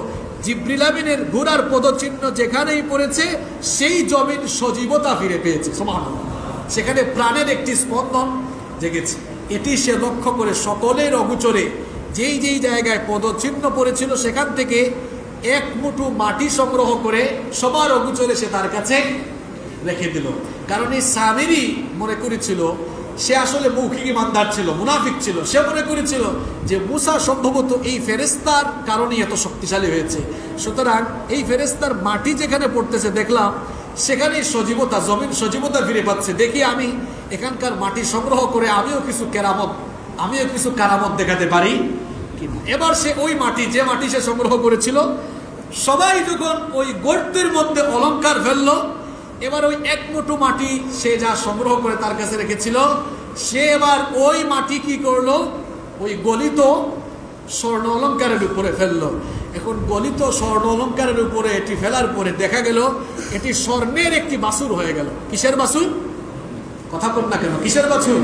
জিবরিল আমিনের ঘোড়ার পদচিহ্ন যেখানেই পড়েছে সেই জমিন সজীবতা ফিরে পেয়েছে। সুবহানাল্লাহ, সেখানে প্রাণের একটি স্পন্দন জেগেছে। এটি সে লক্ষ্য করে সকলের অগোচরে যেই যেই জায়গায় পদচিহ্ন পড়েছিল সেখান থেকে এক মুঠো মাটি সংগ্রহ করে সবার অগোচরে সে তার কাছে রেখে দিল। কারণ এই সামিরি মনে করেছিল, সে আসলে মৌখিক ইমানদার ছিল, মুনাফিক ছিল। সে মনে করেছিল যে মুসা সম্ভবত এই ফেরেশতার কারণেই এত শক্তিশালী হয়েছে, সুতরাং এই ফেরেশতার মাটি যেখানে পড়তেছে দেখলাম সেখানেই সজীবতা, জমিন সজীবতা ফিরে পাচ্ছে, দেখি আমি এখানকার মাটি সংগ্রহ করে আমিও কিছু কারামত দেখাতে পারি কিনা। এবার সে ওই মাটি, যে মাটি সে সংগ্রহ করেছিল, সবাই যখন ওই গর্তের মধ্যে অলঙ্কার ফেললো, এবার ওই এক মুঠো মাটি সে যা সংগ্রহ করে তার কাছে রেখেছিল, সে এবার ওই মাটি কি করলো, ওই গলিত স্বর্ণ অলঙ্কারের উপরে ফেললো। এখন গলিত স্বর্ণ অলঙ্কারের উপরে এটি ফেলার পরে দেখা গেল এটি স্বর্ণের একটি বাছুর হয়ে গেল। কিসের বাছুর? কথা বল না কেন, কিসের বাছুর?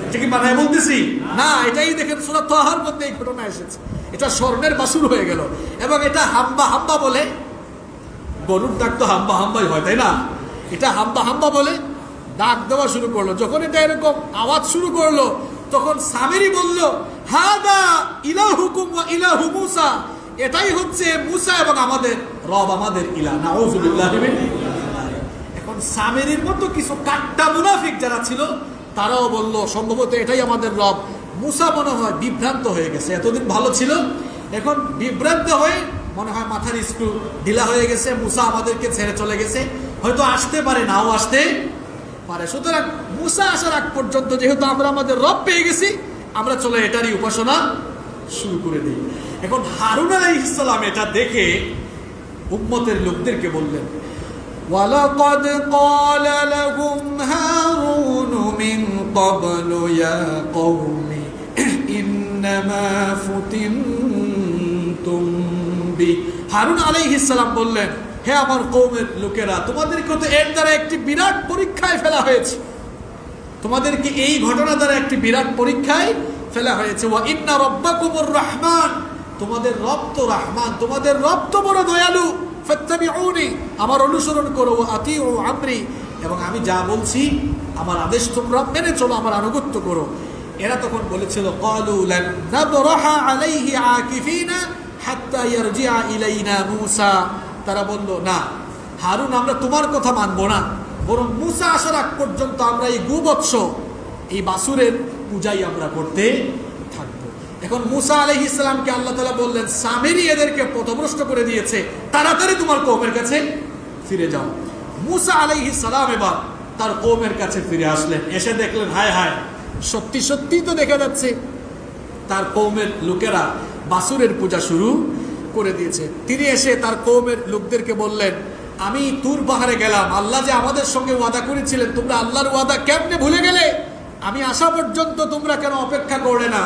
এটা কি বানায় বলতেছি না, এটাই দেখেন সূরা তাহার মধ্যে এই ঘটনা এসেছে। এটা স্বর্ণের বাছুর হয়ে গেল এবং এটা হাম্বা হাম্বা বলে, গরুর ডাক তো হাম্বা হাম্বাই হয়, তাই না? এটা হাম্বা হাম্বা বলে ডাক দেওয়া শুরু করলো। যখন এটা এরকম আওয়াজ শুরু করলো তখন সামিরি বলল, হাদা ইলাহুকুম ওয়া ইলাহু মুসা, এটাই হচ্ছে মুসা এবং আমাদের রব, আমাদের ইলাহ। নাউযুবিল্লাহি মিন। এখন সামিরির মতো কিছু কাট্টা মুনাফিক যারা ছিল তারাও বলল, সম্ভবত এটাই আমাদের রব। মুসা মনে হয় বিভ্রান্ত হয়ে গেছে, এতদিন ভালো ছিল, এখন বিভ্রান্ত হয়ে মনে হয় মাথার স্ক্রু ঢিলা হয়ে গেছে, মুসা আমাদেরকে ছেড়ে চলে গেছে, হয়তো আসতে পারে, নাও আসতে পারে। সুতরাং মুসা আসার আগ পর্যন্ত যেহেতু আমরা আমাদের রব পেয়ে গেছি, আমরা চলে এটারই উপাসনা শুরু করে দিই। এখন হারুন আলাইহিস সালাম এটা দেখে উম্মতের লোকদেরকে বললেন, ওয়ালাকাদ ক্বালা লাহুম হারুন মিন ক্বাবলু ইয়া কওমি ইন্নামা ফুতিনতুম বি। হারুন আলাইহিস সালাম বললেন, হে আমার কওমের লোকেরা, তোমাদেরকে তো এর দ্বারা একটি বিরাট পরীক্ষায় ফেলা হয়েছে, তোমাদেরকে এই ঘটনা দ্বারা একটি বিরাট পরীক্ষায় ফেলা হয়েছে। ওয়া ইন্না রাব্বাকুমুর রাহমান, তোমাদের রব তো রহমান, তোমাদের রব তো বড় দয়ালু। ফাত্তাবিউনি, আমার অনুসরণ করো। ওয়া আতিউ আমরি, এবং আমি যা বলছি আমার আদেশ তোমরা মেনে চলো, আমার আনুগত্য করো। এরা তখন বলেছিল, ক্বালু লান নাবরাহা আলাইহি আকিফিনা হাত্তা ইয়ারজিআ ইলাইনা মূসা। তারা বলল, না হারুন, আমরা তোমার কথা মানব না, বরং মুসা আসার আগ পর্যন্ত আমরা এই গোবৎস, এই বাছুরের পূজাই আমরা করতে থাকবো। এখন মুসা আলাইহিস সালামকে আল্লাহ তাআলা বললেন, সামিরি এদেরকে পথভ্রষ্ট করে দিয়েছে, তাড়াতাড়ি তোমার কওমের কাছে ফিরে যাও। মুসা আলাইহিস সালাম এবার তার কওমের কাছে ফিরে আসলেন। এসে দেখলেন, হায় হায়, সত্যি সত্যি তো দেখা যাচ্ছে তার কওমের লোকেরা বাছুরের পূজা শুরু করে দিয়েছে। তিনি এসে তার কওমের লোকদেরকে বললেন, আমি তুর পাহাড়ে গেলাম, আল্লাহ যে আমাদের সঙ্গে ওয়াদা করেছিলেন, তোমরা আল্লাহর ওয়াদা কেমনে ভুলে গেলে? আমি আসা পর্যন্ত তোমরা কেন অপেক্ষা করলে না?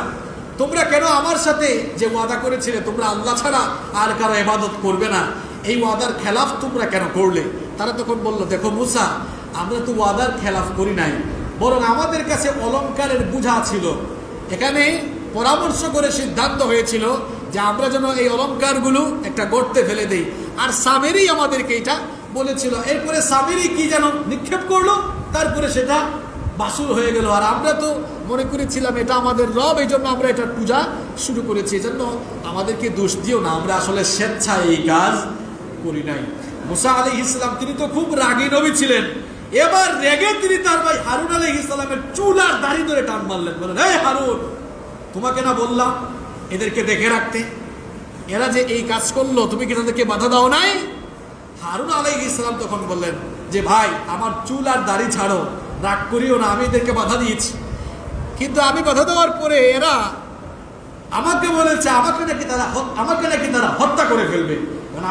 তোমরা কেন আমার সাথে যে ওয়াদা করেছিলে তোমরা আল্লাহ ছাড়া আর কারো ইবাদত করবে না, এই ওয়াদার খেলাফ তোমরা কেন করলে? তারা তখন বলল, দেখো মুসা, আমরা তো ওয়াদার খেলাফ করি নাই, বরং আমাদের কাছে অলংকারের বোঝা ছিল। এখানে পরামর্শ করে সিদ্ধান্ত হয়েছিল যে আমরা যেন এই অলংকারগুলো একটা গর্তে ফেলে দেই। আর সামেরি আমাদেরকে এটা বলেছিল। এরপরে সামেরি কি যেন নিক্ষেপ করলো, তারপরে সেটা বাসুর হয়ে গেল। আর আমরা তো মনে করেছিলাম এটা আমাদের রব, এই জন্য আমরা এটার পূজা শুরু করেছি। এই জন্য আমাদেরকে দোষ দিও না, আমরা আসলে স্বেচ্ছায় এই কাজ করি নাই। মুসা আলাইহিস সালাম তিনি তো খুব রাগী নবী ছিলেন। এবার রেগে তিনি তার ভাই হারুন আলাইহিস সালামের চুল আর দাড়ি ধরে টান মারলেন, বলেন, এই হারুন, তোমাকে না বললাম এদেরকে দেখে রাখতে? এরা যে এই কাজ করলো, তুমি কি তাদেরকে বাধা দাও নাই? হারুন আলাইহিস সালাম তখন বললেন যে, ভাই আমার চুল আর দাড়ি ছাড়ো, রাগ করিও না, আমি এদেরকে বাধা দিয়েছি। কিন্তু আমি বাধা দেওয়ার পরে এরা আমাকে বলেছে আমাকে নাকি তারা হত্যা করে ফেলবে।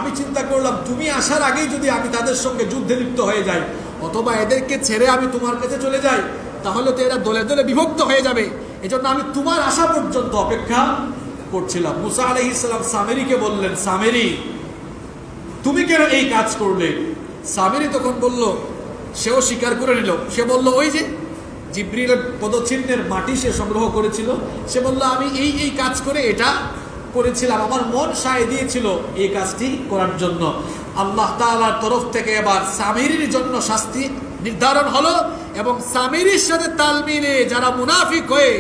আমি চিন্তা করলাম, তুমি আসার আগেই যদি আমি তাদের সঙ্গে যুদ্ধে লিপ্ত হয়ে যাই, অথবা এদেরকে ছেড়ে আমি তোমার কাছে চলে যাই, তাহলে তো এরা দলে দলে বিভক্ত হয়ে যাবে। এজন্য আমি তোমার আসা পর্যন্ত অপেক্ষা করছিলাম। মুসা আলাইহিস সালাম সামেরিকে বললেন, সামেরি, তুমি কেন এই কাজ করলে? সামেরি তখন বলল, সেও স্বীকার করে নিল। সে বলল, ওই যে জিবরিলের পদচিহ্নের মাটি সে সংগ্রহ করেছিল। সে বলল, আমি এই কাজ করে এটা করেছিলাম, আমার মন সায় দিয়েছিল এই কাজটি করার জন্য। আল্লাহ তাআলার তরফ থেকে এবার সামেরির জন্য শাস্তি নির্ধারণ হলো, এবং সামেরির সাথে তাল মিলে যারা মুনাফিক হয়ে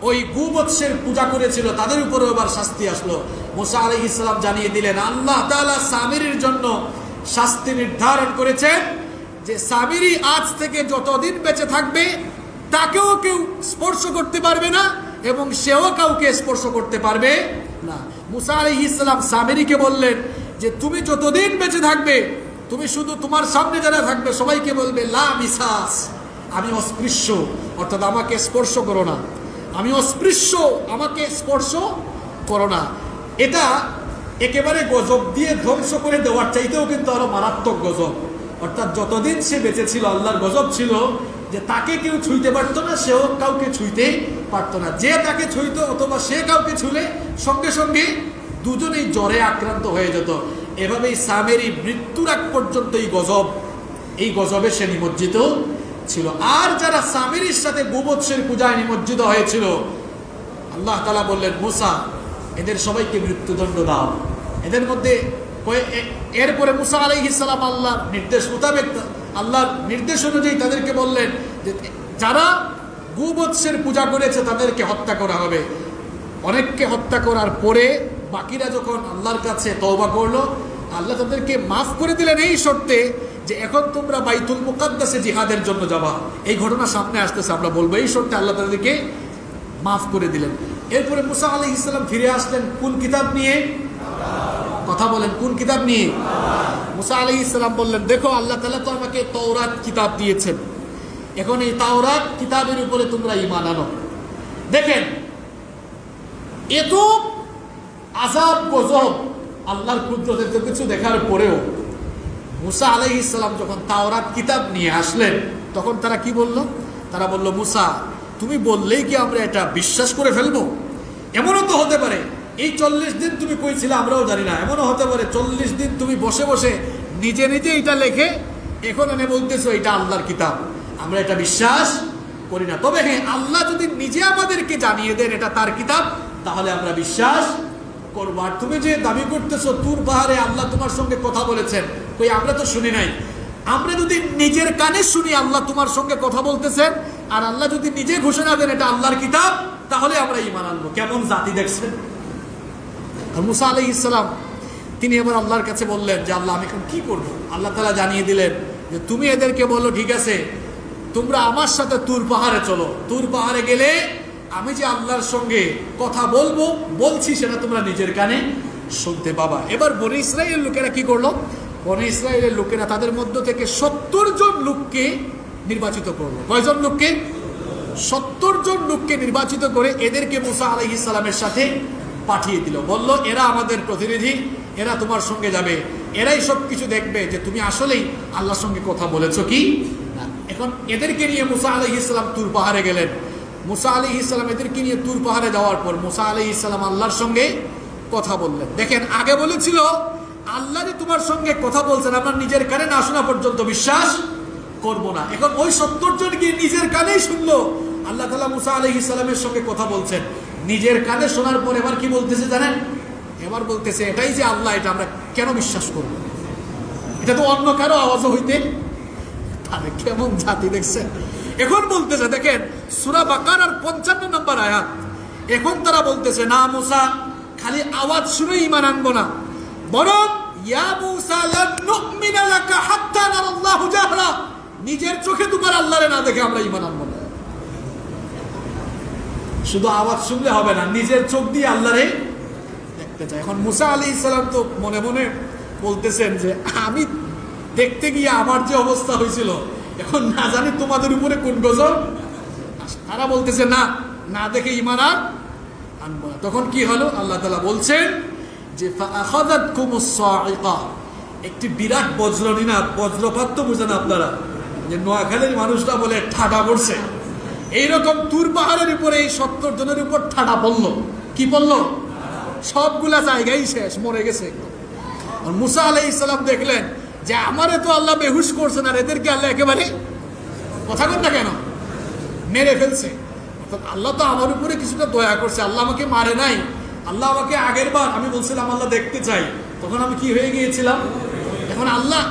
ওই গোবৎসের পূজা করেছিল তাদের উপরেও এবার শাস্তি আসলো। মুসা আলাইহিস সালাম জানিয়ে দিলেন, আল্লাহ তাআলা সামেরির জন্য শাস্তি নির্ধারণ করেছেন যে সামেরি আজ থেকে যতদিন বেঁচে থাকবে তাকেও কেউ স্পর্শ করতে পারবে না, এবং সেও কাউকে স্পর্শ করতে পারবে না। মুসা আলাইহিস সালাম সামেরিকে বললেন যে, তুমি যতদিন বেঁচে থাকবে তুমি শুধু তোমার সামনে যারা থাকবে সবাইকে বলবে, লা মিসাস, আমি অস্পৃশ্য, অর্থাৎ আমাকে স্পর্শ করো না, আমি অস্পৃশ্য, আমাকে স্পর্শ করো না। এটা একেবারে গজব দিয়ে ধ্বংস করে দেওয়ার চাইতেও কিন্তু আরো মারাত্মক গজব। অর্থাৎ যতদিন সে বেঁচে ছিল আল্লাহর গজব ছিল যে তাকে কেউ ছুঁইতে পারতো না, সেও কাউকে ছুঁইতে পারতো না। যে তাকে ছুঁইতো অথবা সে কাউকে ছুঁলে সঙ্গে সঙ্গে দুজনেই জ্বরে আক্রান্ত হয়ে যেত। এভাবেই সামেরি মৃত্যুর আগ পর্যন্ত এই গজবে সে নিমজ্জিত ছিল। আর যারা সামেরির সাথে গোবৎসের পূজায় নিমজ্জিত হয়েছিল, আল্লাহ তাআলা বললেন, মুসা, এদের সবাইকে মৃত্যুদণ্ড দাও। এদের মধ্যে এরপরে মুসা আলাইহিস সালাম আল্লাহর নির্দেশ মোতাবেক, আল্লাহর নির্দেশ অনুযায়ী তাদেরকে বললেন যে যারা গোবৎসের পূজা করেছে তাদেরকে হত্যা করা হবে। অনেককে হত্যা করার পরে বাকিরা যখন আল্লাহর কাছে তওবা করলো, আল্লাহ তাদেরকে মাফ করে দিলেন এই শর্তে যে এখন তোমরা বাইতুল মুকাদ্দাসে জিহাদের জন্য যাবা। এই ঘটনা সামনে আসতেছে, আমরা বলবো এই শর্তে আল্লাহ তাদেরকে মাফ করে দিলেন। এরপরে মুসা আলাইহিস সালাম ফিরে আসলেন কোন কিতাব নিয়ে? কথা বলেন, কোন কিতাব নিয়ে? মুসা আলাইহিস সালাম বললেন, দেখো আল্লাহ তাআলা তো আমাকে তাওরাত কিতাব দিয়েছেন, এখন এই তাওরাত কিতাবের উপরে তোমরা ঈমান আনো। দেখেন, এত আযাব গজব আল্লাহর কুদরতের তো কিছু দেখার পরেও মুসা আলাইহিস সালাম যখন তাওরাত কিতাব নিয়ে আসলেন, তখন তারা কি বলল? তারা বলল, মুসা, তুমি বললেই কি আমরা এটা বিশ্বাস করে ফেলবো? এমনও তো হতে পারে এই 40 দিন তুমি কইছিলে আমরাও জানি না, এমনও হতে পারে 40 দিন তুমি বসে বসে নিজে নিজে এটা লেখে এখন এনে বলতেছো এটা আল্লাহর কিতাব, আমরা এটা বিশ্বাস করি না। তবে হ্যাঁ, আল্লাহ যদি নিজে আমাদেরকে জানিয়ে দেন এটা তার কিতাব, তাহলে আমরা বিশ্বাস করবো। আর তুমি যে দাবি করতেছো তুর পাহাড়ে আল্লাহ তোমার সঙ্গে কথা বলেছেন, কই আমরা তো শুনি নাই। আমরা যদি নিজের কানে শুনি আল্লাহ তোমার সঙ্গে কথা বলতেছেন, আর আল্লাহ যদি নিজে ঘোষণা দেন এটা আল্লাহর কিতাব, তাহলে আমরা ঈমান আনবো। কেমন জাতি দেখছেন? আর মুসা আলাইহিস সালাম তিনি এবার আল্লাহর কাছে বললেন যে আল্লাহ, আমি এখন কি করবো? আল্লাহ তাআলা জানিয়ে দিলেন যে তুমি এদেরকে বলো, ঠিক আছে, তোমরা আমার সাথে তুর পাহাড়ে চলো। তুর পাহাড়ে গেলে আমি যে আল্লাহর সঙ্গে কথা বলছি সেটা তোমরা নিজের কানে শুনতে পাবা। এবার বনি ইসরাইলের লোকেরা কি করলো? বনি ইসরাইলের লোকেরা তাদের মধ্য থেকে 70 জন লোককে নির্বাচিত করলো। কয়জন লোককে? 70 জন লোককে নির্বাচিত করে এদেরকে মুসা আলাইহিস সালামের সাথে পাঠিয়ে দিল। বলল এরা আমাদের প্রতিনিধি, এরা তোমার সঙ্গে যাবে, এরাই সব কিছু দেখবে যে তুমি আসলেই আল্লাহর সঙ্গে কথা বলেছো কি না। এখন এদেরকে নিয়ে মুসা আলাইহিস সালাম তুর পাহাড়ে গেলেন। মুসা আলাইহিস সালাম এদেরকে নিয়ে তুর পাহাড়ে যাওয়ার পর মুসা আলাইহিস সালাম আল্লাহর সঙ্গে কথা বললেন। দেখেন আগে বলেছিল আল্লাহ যে তোমার সঙ্গে কথা বলছেন আমরা নিজের কানে না শোনা পর্যন্ত বিশ্বাস করব না। এখন ওই 70 জন গিয়ে নিজের কানেই শুনলো আল্লাহ তাআলা মুসা আলাইহিস সালামের সঙ্গে কথা বলছেন। নিজের কানে শোনার পর এবার কি বলতেছে জানেন? এবার বলতেছে এটাই যে আল্লাহ, এটা আমরা কেন বিশ্বাস করব? এটা তো অন্য কারো আওয়াজও হইতে পারে। কেমন জাতি দেখছেন? এখন বলতেছে দেখেন সূরা বাকারার 55 নম্বর আয়াত। এখন তারা বলতেছে না মুসা খালি আওয়াজ শুনে ঈমান আনবো না, বরং ইয়া মুসা লান নুমিনা লাকা হাত্তা নারাল্লাহু জাহরা, নিজের চোখে তোমার আল্লাহরে না দেখে আমরা ঈমান আনবো না। শুধু আওয়াজ শুনলে হবে না, নিজের চোখ দিয়ে আল্লাহরে দেখতে চাই। এখন মুসা আলাইহিস সালাম তো মনে মনে বলতেছেন যে আমি দেখতে গিয়ে আমার যে অবস্থা হয়েছিল এখন না জানি তোমাদের উপরে কোন গজব। তারা বলতেছে না, না দেখে ঈমান আনবো না। তখন কি হলো? আল্লাহ তাআলা বলছেন যে ফাআখাযাতকুমুস সাঈকা, একটি বিরাট বজ্রনিনাদ, বজ্রপাত তো বুঝেন আপনারা, যে নোয়াখালীর মানুষরা বলে ঠাডা পড়ছে, এইরকম তুর পাহাড়ের উপরে এই 70 জনের উপর ঠাডা পড়লো। কি পড়লো? সবগুলা জায়গায় শেষ, মরে গেছে। মুসা আলাইহিস সালাম দেখলেন যে আমারে তো আল্লাহ বেহুশ করছেন আর এদেরকে আল্লাহ একেবারে কথা কন না কেন মেরে ফেলছে। আল্লাহ তো আমার উপরে কিছুটা দয়া করছে, আল্লাহ আমাকে মারে নাই। আল্লাহ আমাকে আগের বার আমি বলছিলাম আল্লাহ দেখতে চাই, তখন আমি কি হয়ে গিয়েছিলাম। এখন আল্লাহ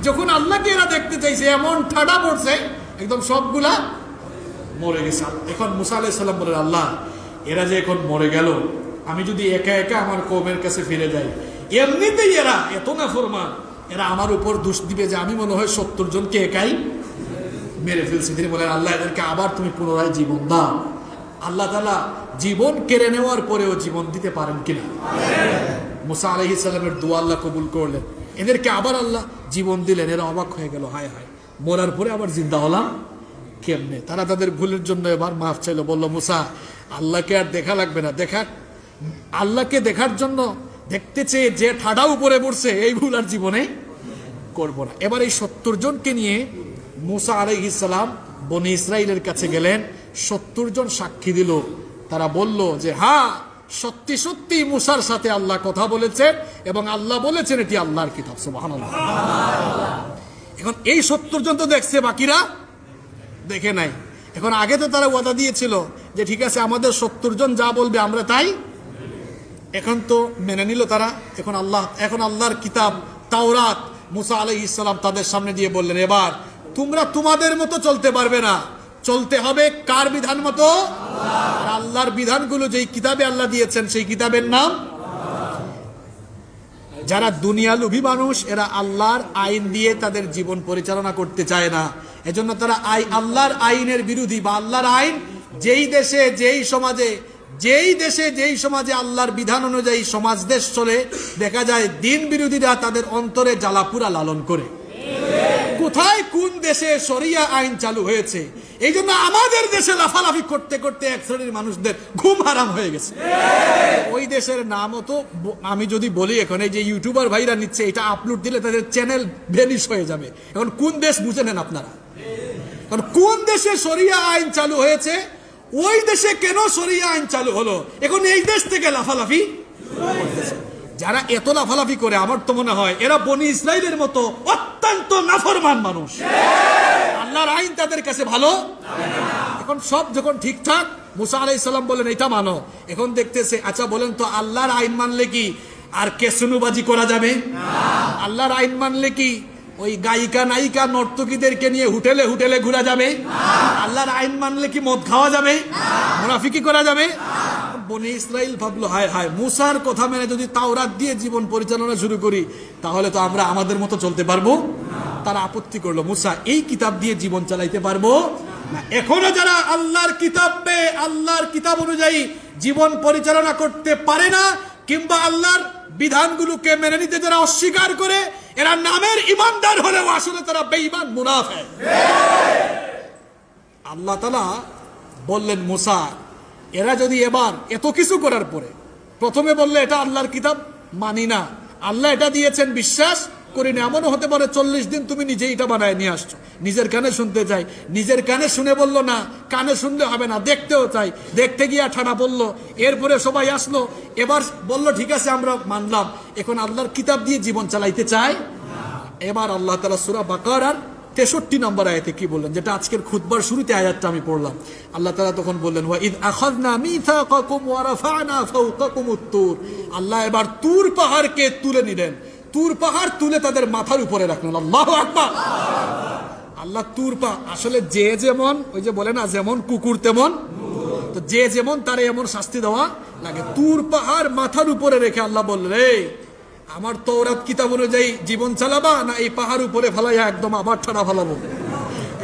যখন আল্লাহকে এরা দেখতে চাইছে এমন ঠাডা পড়ছে একদম সবগুলা মরে গেছে। এখন মুসা আলাইহিস সালাম বলেন আল্লাহ এরা যে এখন মরে গেল, আমি যদি একা একা আমার কওমের কাছে ফিরে যাই, এমনিতেই এরা এত নাফরমান, এরা আমার উপর দোষ দিবে যে আমি মনে হয় 70 জনকে একাই মেরে ফেলছি। তিনি বলেন আল্লাহ এদেরকে আবার তুমি পুনরায় জীবন দাও। আল্লাহ তাআলা জীবন কেড়ে নেওয়ার পরেও জীবন দিতে পারেন কিনা? মুসা আলাইহিস সালামের দোয়া আল্লাহ কবুল করলেন, এদেরকে আবার আল্লাহ জীবন দিলেন। এরা অবাক হয়ে গেল, হায় হায় মরার পরে আবার জিন্দা হলাম কেমনে? তারা তাদের ভুলের জন্য এবার মাফ চাইলো। বলল মুসা আল্লাহকে আর দেখা লাগবে না, আল্লাহকে দেখার জন্য দেখতে চেয়ে যে ঠাডা উপরে পড়ছে এই ভুল আর জীবনে করবো না। এবার এই 70 জনকে নিয়ে মুসা আলাইহিস সালাম বনি ইসরাইলের কাছে গেলেন। 70 জন সাক্ষী দিল। তারা বলল যে হ্যাঁ সত্যি সত্যি মুসার সাথে আল্লাহ কথা বলেছেন এবং আল্লাহ বলেছেন এটি আল্লাহর কিতাব। সুবহানাল্লাহ। এখন এই 70 জন তো দেখছে, বাকিরা দেখে নাই। এখন আগে তো তারা ওয়াদা দিয়েছিল যে ঠিক আছে আমাদের 70 জন যা বলবে আমরা তাই। এখন তো মেনে নিল তারা। এখন আল্লাহর কিতাব তাওরাত মুসা আলাইহিস সালাম তাদের সামনে দিয়ে বললেন এবার তোমরা তোমাদের মতো চলতে পারবে না, চলতে হবে কার বিধান মতো? আর আল্লাহর বিধানগুলো যেই কিতাবে আল্লাহ দিয়েছেন সেই কিতাবের নাম। যারা দুনিয়া লোভী মানুষ এরা আল্লাহর আইন দিয়ে তাদের জীবন পরিচালনা করতে চায় না, এজন্য তারা আল্লাহর আইনের বিরোধী বা আল্লাহর আইন যেই দেশে যেই সমাজে আল্লাহর বিধান অনুযায়ী সমাজ দেশ চলে, দেখা যায় দিন বিরোধীরা তাদের অন্তরে জ্বালাপুরা লালন করে। কোথায় কোন দেশে শরিয়া আইন চালু হয়েছে, এই জন্য আমাদের দেশে লাফালাফি করতে করতে এক শ্রেণীর মানুষদের ঘুম হারাম হয়ে গেছে। ওই দেশের নামও তো আমি যদি বলি এখন এই যে ইউটিউবার ভাইরা নিচ্ছে, এটা আপলোড দিলে তাদের চ্যানেল ভ্যানিশ হয়ে যাবে। এখন কোন দেশ বুঝে নেন আপনারা? এখন কোন দেশে শরিয়া আইন চালু হয়েছে, ওই দেশে কেন শরিয়া আইন চালু হলো, এখন এই দেশ থেকে লাফালাফি করতেছে। যারা এত লাফালাফি করে আমার তো মনে হয় এরা বনি ইসরাইলের মতো অত্যন্ত নাফরমান মানুষ। আল্লাহর আইন তাদের কাছে ভালো। এখন সব যখন ঠিকঠাক, মুসা আলাইহিস সালাম বলেন এটা মানো। এখন দেখতেছে আচ্ছা বলেন তো আল্লাহর আইন মানলে কি আর কেসনুবাজি করা যাবে? আল্লাহর আইন মানলে কি ওই গায়িকা নায়িকা নর্তকীদেরকে নিয়ে হোটেলে হোটেলে ঘোরা যাবে? আল্লাহর আইন মানলে কি মদ খাওয়া যাবে? মুনাফিকি করা যাবে? বনি ইসরাইল ভাবলো হায় হায়, মুসার কথা মেনে যদি তাওরাত দিয়ে জীবন পরিচালনা শুরু করি তাহলে তো আমরা আমাদের মতো চলতে পারবো। তারা আপত্তি করলো, মুসা এই কিতাব দিয়ে জীবন চালাইতে পারবো না। এখনো যারা আল্লাহর কিতাব অনুযায়ী জীবন পরিচালনা করতে পারে না কিংবা আল্লাহর বিধানগুলোকে মেনে নিতে যারা অস্বীকার করে, এরা নামের ইমানদার হলেও আসলে তারা বেঈমান মুনাফিক। আল্লাহ তাআলা বললেন মুসা, এরা যদি এবার এত কিছু করার পরে প্রথমে বললে এটা আল্লাহর কিতাব, মানি না, আল্লাহ এটা দিয়েছেন, বিশ্বাস করি না। এমনও হতে পারে 40 দিন তুমি নিজেই এটা বানায় নিয়ে আসছো, নিজের কানে শুনতে চাই, নিজের কানে শুনে বললো না, কানে শুনলে হবে না, দেখতেও চাই, দেখতে গিয়ে ঠাড়া বললো, এরপরে সবাই আসলো, এবার বললো ঠিক আছে আমরা মানলাম, এখন আল্লাহর কিতাব দিয়ে জীবন চালাইতে চাই। এবার আল্লাহ তাআলা সূরা বাকারার 63 নম্বর আয়াতে কি বললেন, যেটা আজকের খুতবার শুরুতে আয়াতটা আমি পড়লাম। আল্লাহ তাআলা তখন বললেন, ওয়া ইয আখাযনা মিসাকাকুম ওয়া রাফা'না ফাওকাকুমুত তুর। আল্লাহ এবার তুর পাহাড়কে তুলে নিলেন, তুর পাহাড় তুলে তাদের মাথার উপরে রাখলেন। আল্লাহু আকবার। আল্লাহ তুর পাহাড়, আসলে যে যেমন, ওই যে বলে না যেমন কুকুর তেমন, তো যে যেমন তারে এমন শাস্তি দেওয়া লাগে। তুর পাহাড় মাথার উপরে রেখে আল্লাহ বললেন, এই আমার তওরাত কিতাব অনুযায়ী জীবন চালাবা না এই পাহাড় উপরে ফেলাইয়া একদম আবার ঠাড়া ফেলাবো?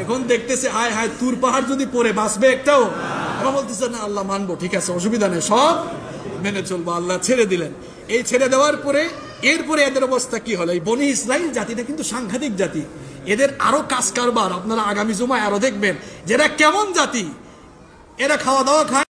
এখন দেখতেছে হায় হায়, তুর পাহাড় যদি পরে বাঁচবে একটাও? আবার বলতেছে না আল্লাহ মানবো, ঠিক আছে অসুবিধা নেই, সব মেনে চলবো। আল্লাহ ছেড়ে দিলেন। এই ছেড়ে দেওয়ার পরে এরপরে এদের অবস্থা কি হলো? এই বনি ইসরাইল জাতিটা কিন্তু সাংঘাতিক জাতি, এদের আরো কাজ কারবার আপনারা আগামী জুমায় আরো দেখবেন, যেটা কেমন জাতি, এরা খাওয়া দাওয়া খায়।